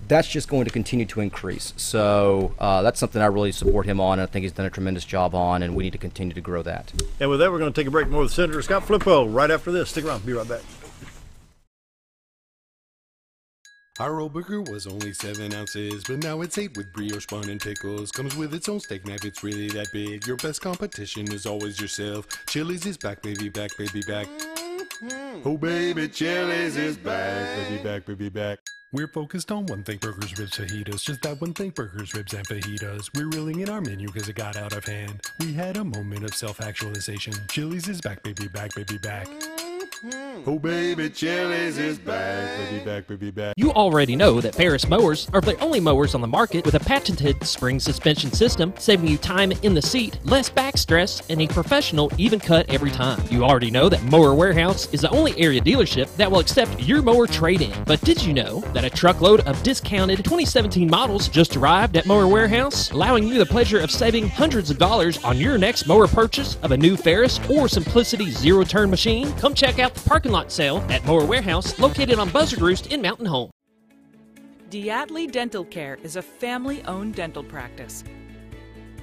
S11: that's just going to continue to increase. So that's something I really support him on, and I think he's done a tremendous job on, and we need to continue to grow that.
S2: And with that, we're going to take a break more with Senator Scott Flippo right after this. Stick around. Be right back.
S18: Our old burger was only 7 ounces, but now it's 8 with brioche bun and pickles. Comes with its own steak knife, it's really that big. Your best competition is always yourself. Chili's is back, baby, back, baby, back. Oh, baby, Chili's is back, baby, back, baby, back. We're focused on one thing, burgers, ribs, fajitas. Just that one thing, burgers, ribs, and fajitas. We're reeling in our menu because it got out of hand. We had a moment of self-actualization. Chili's is back, baby, back, baby, back. Oh, baby, Chili's is back, baby, back, baby, back.
S13: You already know that Ferris mowers are the only mowers on the market with a patented spring suspension system, saving you time in the seat, less back stress, and a professional even cut every time. You already know that Mower Warehouse is the only area dealership that will accept your mower trade-in. But did you know that a truckload of discounted 2017 models just arrived at Mower Warehouse, allowing you the pleasure of saving hundreds of dollars on your next mower purchase of a new Ferris or Simplicity zero-turn machine? Come check out the parking lot sale at Mower Warehouse, located on Buzzard Roost in Mountain Home.
S15: Diatley Dental Care is a family-owned dental practice.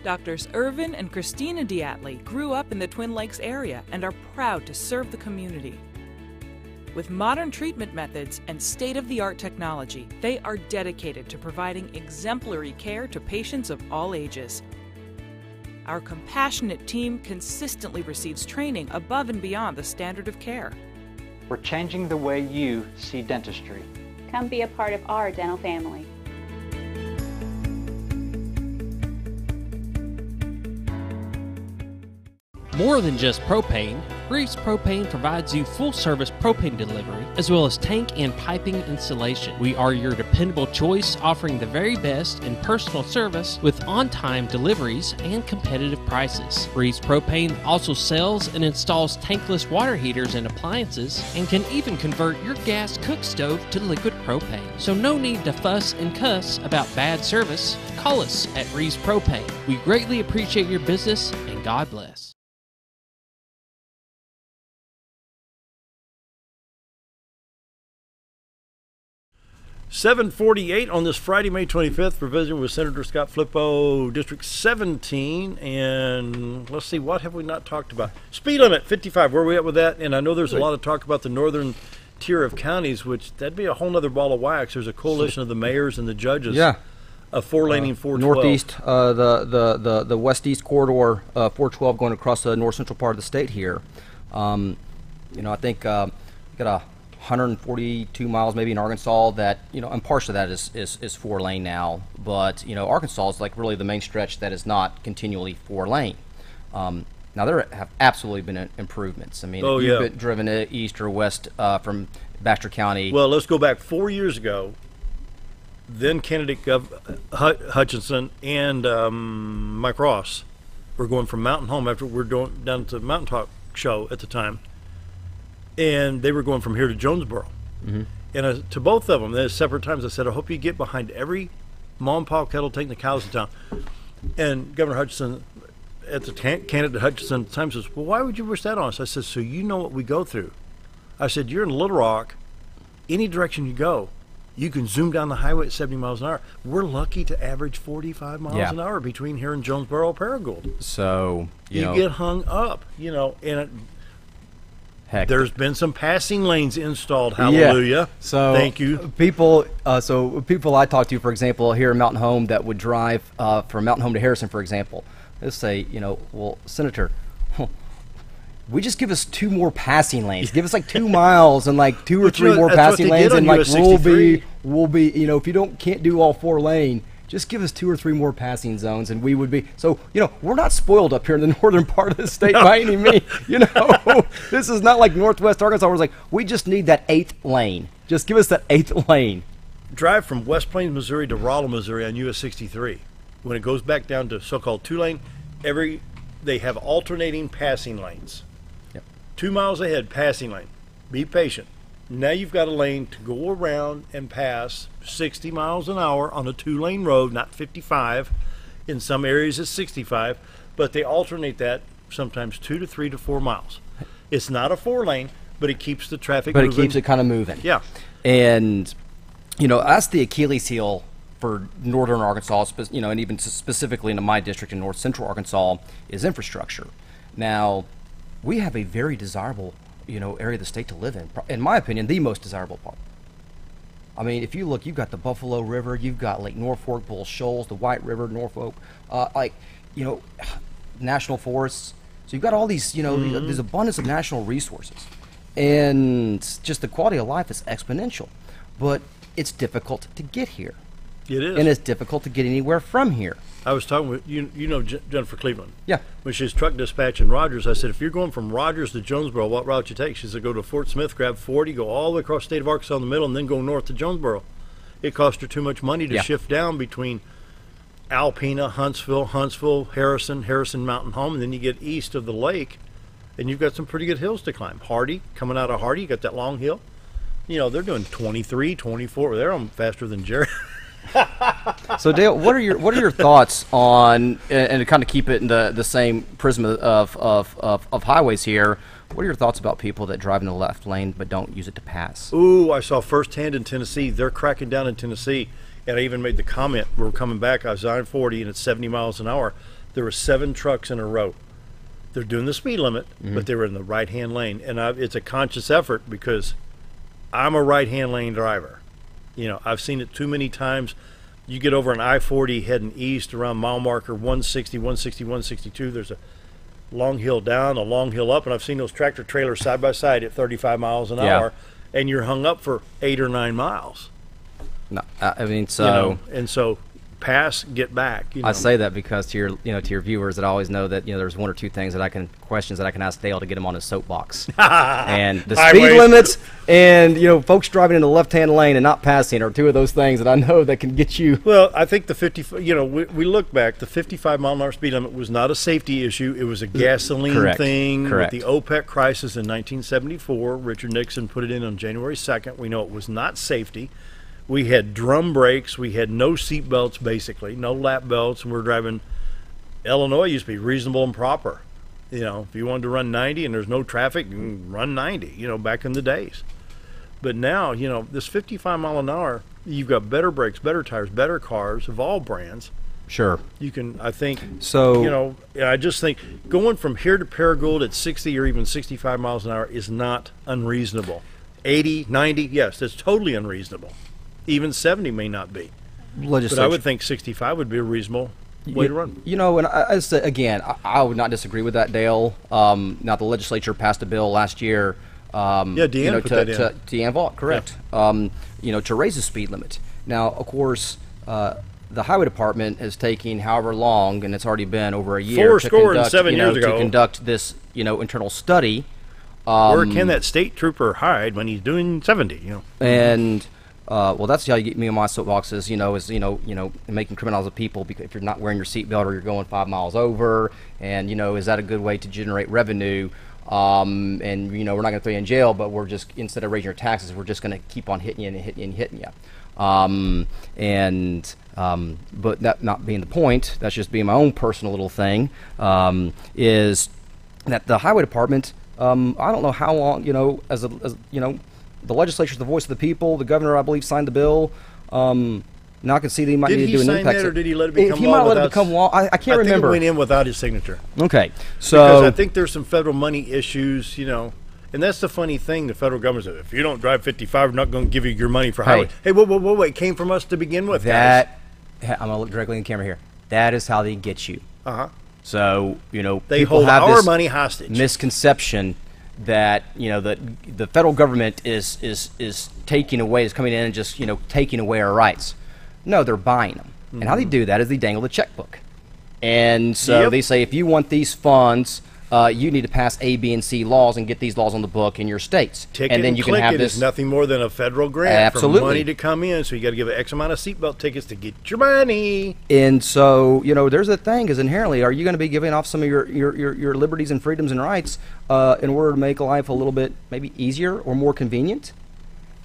S15: Doctors Irvin and Christina Diatley grew up in the Twin Lakes area and are proud to serve the community. With modern treatment methods and state-of-the-art technology, they are dedicated to providing exemplary care to patients of all ages. Our compassionate team consistently receives training above and beyond the standard of care.
S19: We're changing the way you see dentistry.
S20: Come be a part of our dental family.
S13: More than just propane, Reeves Propane provides you full-service propane delivery as well as tank and piping installation. We are your dependable choice, offering the very best in personal service with on-time deliveries and competitive prices. Reeves Propane also sells and installs tankless water heaters and appliances and can even convert your gas cook stove to liquid propane. So no need to fuss and cuss about bad service. Call us at Reeves Propane. We greatly appreciate your business, and God bless.
S2: 7:48 on this Friday, May 25th, for visiting with Senator Scott Flippo, District 17. And let's see, what have we not talked about? Speed limit, 55. Where are we at with that? And I know there's a lot of talk about the northern tier of counties, which that'd be a whole other ball of wax. There's a coalition of the mayors and the judges.
S11: Yeah.
S2: Of 4-laning 412.
S11: Northeast, the west-east corridor, 412 going across the north-central part of the state here. I think you got 142 miles maybe in Arkansas that, and partial of that is 4-lane now. But, Arkansas is like really the main stretch that is not continually 4-lane. Now, there have absolutely been improvements. I mean, if you've been driven east or west from Baxter County.
S2: Well, let's go back 4 years ago. Then candidate Hutchinson and Mike Ross were going from Mountain Home after we were going down to Mountain Talk show at the time. And they were going from here to Jonesboro.
S11: Mm-hmm.
S2: And to both of them, at separate times, I said, I hope you get behind every mom and pop kettle taking the cows to town. And Governor Hutchinson, at the candidate Hutchinson at the time, says, well, why would you wish that on us? I said, so you know what we go through. I said, you're in Little Rock, any direction you go, you can zoom down the highway at 70 miles an hour. We're lucky to average 45 miles an hour between here and Jonesboro and Paragould.
S11: So, you know,
S2: get hung up, you know, and there's been some passing lanes installed. Hallelujah.
S11: Yeah. So
S2: thank you.
S11: People I talk to, for example, here in Mountain Home that would drive from Mountain Home to Harrison, for example, they'll say, you know, well, Senator, we just give us 2 more passing lanes. Give us like 2 miles and like 2 or 3 more passing lanes, and like we'll be, you know, if you can't do all 4 lane, just give us 2 or 3 more passing zones, and we would be. So, you know, we're not spoiled up here in the northern part of the state by any means. You know, this is not like Northwest Arkansas where it's like, we just need that 8th lane. Just give us that 8th lane.
S2: Drive from West Plains, Missouri to Rolla, Missouri on US 63. When it goes back down to so-called 2-lane, they have alternating passing lanes. 2 miles ahead, passing lane. Be patient. Now you've got a lane to go around and pass 60 miles an hour on a 2-lane road, not 55. In some areas it's 65, but they alternate that sometimes 2 to 3 to 4 miles. It's not a 4-lane, but it keeps the traffic moving.
S11: But it keeps it kind of moving.
S2: Yeah.
S11: And, you know, that's the Achilles heel for northern Arkansas, you know, and even specifically into my district in north central Arkansas, is infrastructure. Now, we have a very desirable, you know, area of the state to live in my opinion, the most desirable part. I mean, if you look, you've got the Buffalo River, you've got Lake Norfolk, Bull Shoals, the White River, Norfolk, like, you know, national forests. So you've got all these, you know, there's abundance of national resources. And just the quality of life is exponential. But it's difficult to get here.
S2: It is.
S11: And it's difficult to get anywhere from here.
S2: I was talking with, you know Jennifer Cleveland.
S11: Yeah.
S2: When she was truck dispatch in Rogers, I said, if you're going from Rogers to Jonesboro, what route you take? She said, go to Fort Smith, grab 40, go all the way across the state of Arkansas in the middle, and then go north to Jonesboro. It cost her too much money to shift down between Alpena, Huntsville, Harrison Mountain Home, and then you get east of the lake, and you've got some pretty good hills to climb. Hardy, coming out of Hardy, you got that long hill. You know, they're doing 23, 24. They're on faster than Jerry.
S11: So Dale, what are your thoughts on, and to kind of keep it in the same prism of highways here, what are your thoughts about people that drive in the left lane but don't use it to pass?
S2: Ooh, I saw firsthand in Tennessee. They're cracking down in Tennessee, and I even made the comment, we're coming back, I was on 40 and it's 70 miles an hour. There were 7 trucks in a row. They're doing the speed limit, but they were in the right-hand lane, and it's a conscious effort because I'm a right-hand lane driver. You know, I've seen it too many times. You get over an I-40 heading east around mile marker 160, 162. There's a long hill down, a long hill up, and I've seen those tractor trailers side by side at 35 miles an hour, and you're hung up for 8 or 9 miles.
S11: No, I mean, so
S2: you know, and so pass, get back. You know.
S11: I say that because to your viewers that always know that there's 1 or 2 things questions that I can ask Dale to get him on his soapbox, and the speed limits, and folks driving in the left-hand lane and not passing are 2 of those things that I know that can get you.
S2: Well, I think the 50. We look back. The 55 mile an hour speed limit was not a safety issue. It was a gasoline thing.
S11: Correct.
S2: With the OPEC crisis in 1974, Richard Nixon put it in on January 2nd. We know it was not safety. We had drum brakes. We had no seat belts, basically, no lap belts, and we're driving. Illinois used to be reasonable and proper. If you wanted to run 90 and there's no traffic, you can run 90, back in the days. But now, this 55 mile an hour, you've got better brakes, better tires, better cars of all brands.
S11: Sure.
S2: You can, I think,
S11: so,
S2: I just think going from here to Paragould at 60 or even 65 miles an hour is not unreasonable. 80, 90, yes, that's totally unreasonable. Even 70 may not be. But I would think 65 would be a reasonable way to run.
S11: And I say, again, I would not disagree with that, Dale. Now, the legislature passed a bill last year.
S2: Deanne put that in.
S11: Deanne Vaught, correct. Yeah. To raise the speed limit. Now, of course, the highway department is taking however long, and it's already been over a year,
S2: 7 years ago,
S11: to conduct this, internal study.
S2: Where can that state trooper hide when he's doing 70?
S11: And well, that's how you get me on my soapboxes. Making criminals of people because if you're not wearing your seatbelt or you're going 5 miles over, and is that a good way to generate revenue? And we're not going to throw you in jail, but we're just, instead of raising your taxes, we're just going to keep on hitting you and hitting you and hitting you. But that not being the point, that's just being my own personal little thing. Is that the highway department? I don't know how long, the legislature is the voice of the people. The governor, I believe, signed the bill. Now I can see that he might need to do an impact.
S2: Did he sign that, or did he let it become law?
S11: He might let it become law. I can't remember.
S2: I think it went in without his signature.
S11: Okay, so
S2: because I think there's some federal money issues, and that's the funny thing. The federal government said, if you don't drive 55, we're not going to give you your money for highway. Hey, whoa, it came from us to begin with, guys.
S11: I'm going to look directly in the camera here. That is how they get you. So,
S2: they hold our money hostage.
S11: Misconception that, the federal government is taking away, is coming in and just, taking away our rights. No, they're buying them. And how they do that is they dangle the checkbook. And so they say, if you want these funds, you need to pass A, B, and C laws and get these laws on the book in your states.
S2: Ticket
S11: and then you can have this.
S2: Is nothing more than a federal grant for money to come in. So you got to give an X amount of seatbelt tickets to get your money.
S11: And so, there's a thing, is inherently, are you going to be giving off some of your liberties and freedoms and rights in order to make life a little bit maybe easier or more convenient?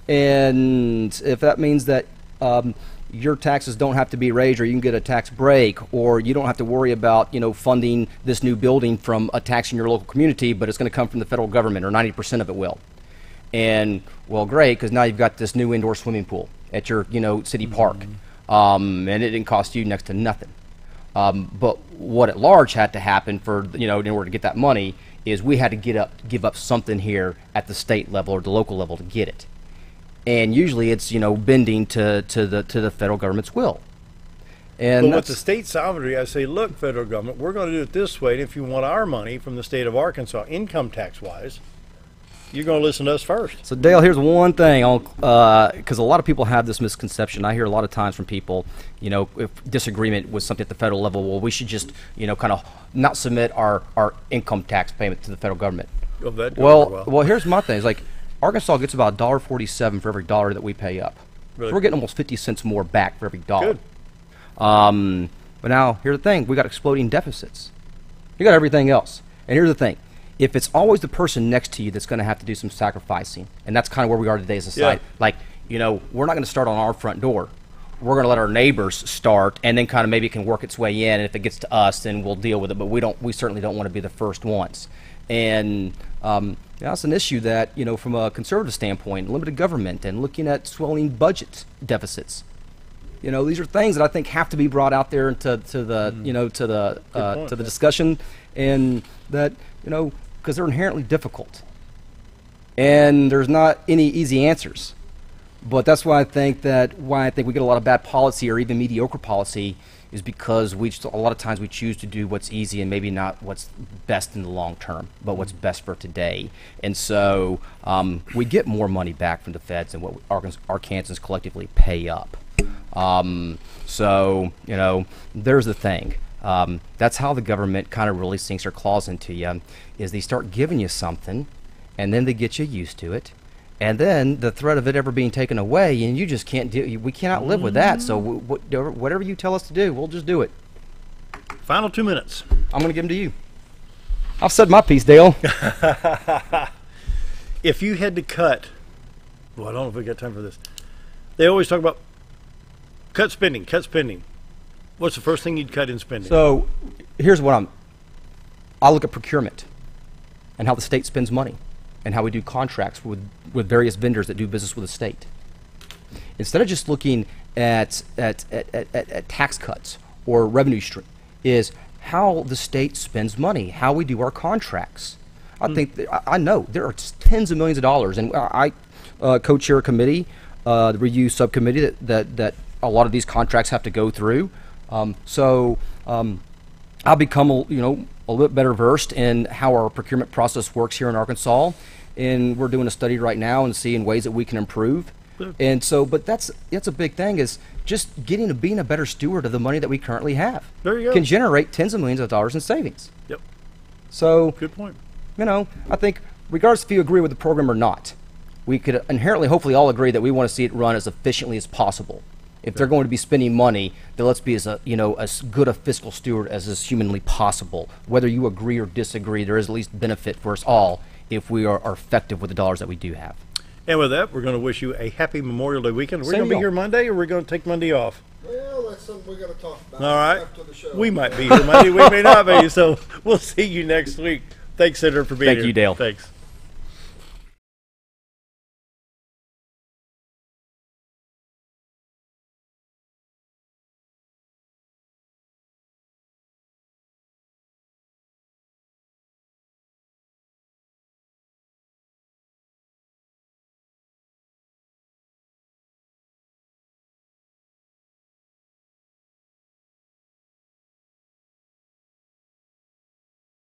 S11: And if that means that your taxes don't have to be raised, or you can get a tax break, or you don't have to worry about funding this new building from a tax in your local community, but it's going to come from the federal government, or 90% of it will. And well, great, because now you've got this new indoor swimming pool at your city park, and it didn't cost you next to nothing. But what at large had to happen for in order to get that money is we had to give up something here at the state level or the local level to get it. And usually it's bending to the federal government's will. And
S2: with the state sovereignty, I say, look, federal government, we're going to do it this way. And if you want our money from the state of Arkansas, income tax wise, you're going to listen to us first.
S11: So Dale, here's one thing, because a lot of people have this misconception. I hear a lot of times from people, if disagreement with something at the federal level, well, we should just kind of not submit our income tax payment to the federal government. Well, here's my thing. It's like, Arkansas gets about $1.47 for every dollar that we pay up. Really? So we're getting almost 50 cents more back for every dollar.
S2: Good.
S11: But now, here's the thing. We got exploding deficits. You got everything else. And here's the thing. If it's always the person next to you that's going to have to do some sacrificing, and that's kind of where we are today as a society. Like, we're not going to start on our front door. We're going to let our neighbors start, and then kind of maybe it can work its way in, and if it gets to us, then we'll deal with it. But we certainly don't want to be the first ones. And that's an issue that, from a conservative standpoint, limited government and looking at swelling budget deficits. These are things that I think have to be brought out there to the discussion, and that because they're inherently difficult, and there's not any easy answers. But that's why I think we get a lot of bad policy or even mediocre policy, is because a lot of times we choose to do what's easy and maybe not what's best in the long term, but what's best for today. And so we get more money back from the feds than what Arkansans collectively pay up. So there's the thing. That's how the government kind of really sinks their claws into you, is they start giving you something, and then they get you used to it. And then the threat of it ever being taken away, and you just can't we cannot live with that. So whatever you tell us to do, we'll just do it.
S2: Final 2 minutes.
S11: I'm going to give them to you. I've said my piece, Dale.
S2: If you had to cut, I don't know if we got time for this. They always talk about cut spending. What's the first thing you'd cut in spending?
S11: So here's what I look at procurement and how the state spends money, and how we do contracts with various vendors that do business with the state. Instead of just looking at tax cuts or revenue stream, is how the state spends money, how we do our contracts. I think I know there are tens of millions of dollars, and I co-chair a committee, the review subcommittee that a lot of these contracts have to go through. So I'll become a little bit better versed in how our procurement process works here in Arkansas, and we're doing a study right now and seeing ways that we can improve. And so, but that's a big thing, is just being a better steward of the money that we currently have.
S2: There you go.
S11: Can generate tens of millions of dollars in savings.
S2: Yep.
S11: So
S2: good point.
S11: I think regardless if you agree with the program or not, we could inherently, hopefully, all agree that we want to see it run as efficiently as possible. If they're going to be spending money, then let's be as good a fiscal steward as is humanly possible. Whether you agree or disagree, there is at least benefit for us all if we are effective with the dollars that we do have.
S2: And with that, we're going to wish you a happy Memorial Day weekend. We're going to be here Monday, or we're going to take Monday off?
S3: Well, that's something we're going to talk about.
S2: All right.
S3: After the show.
S2: We might be here Monday. We may not be. So we'll see you next week. Thanks, Senator, for being here.
S11: Thank you, Dale.
S2: Thanks.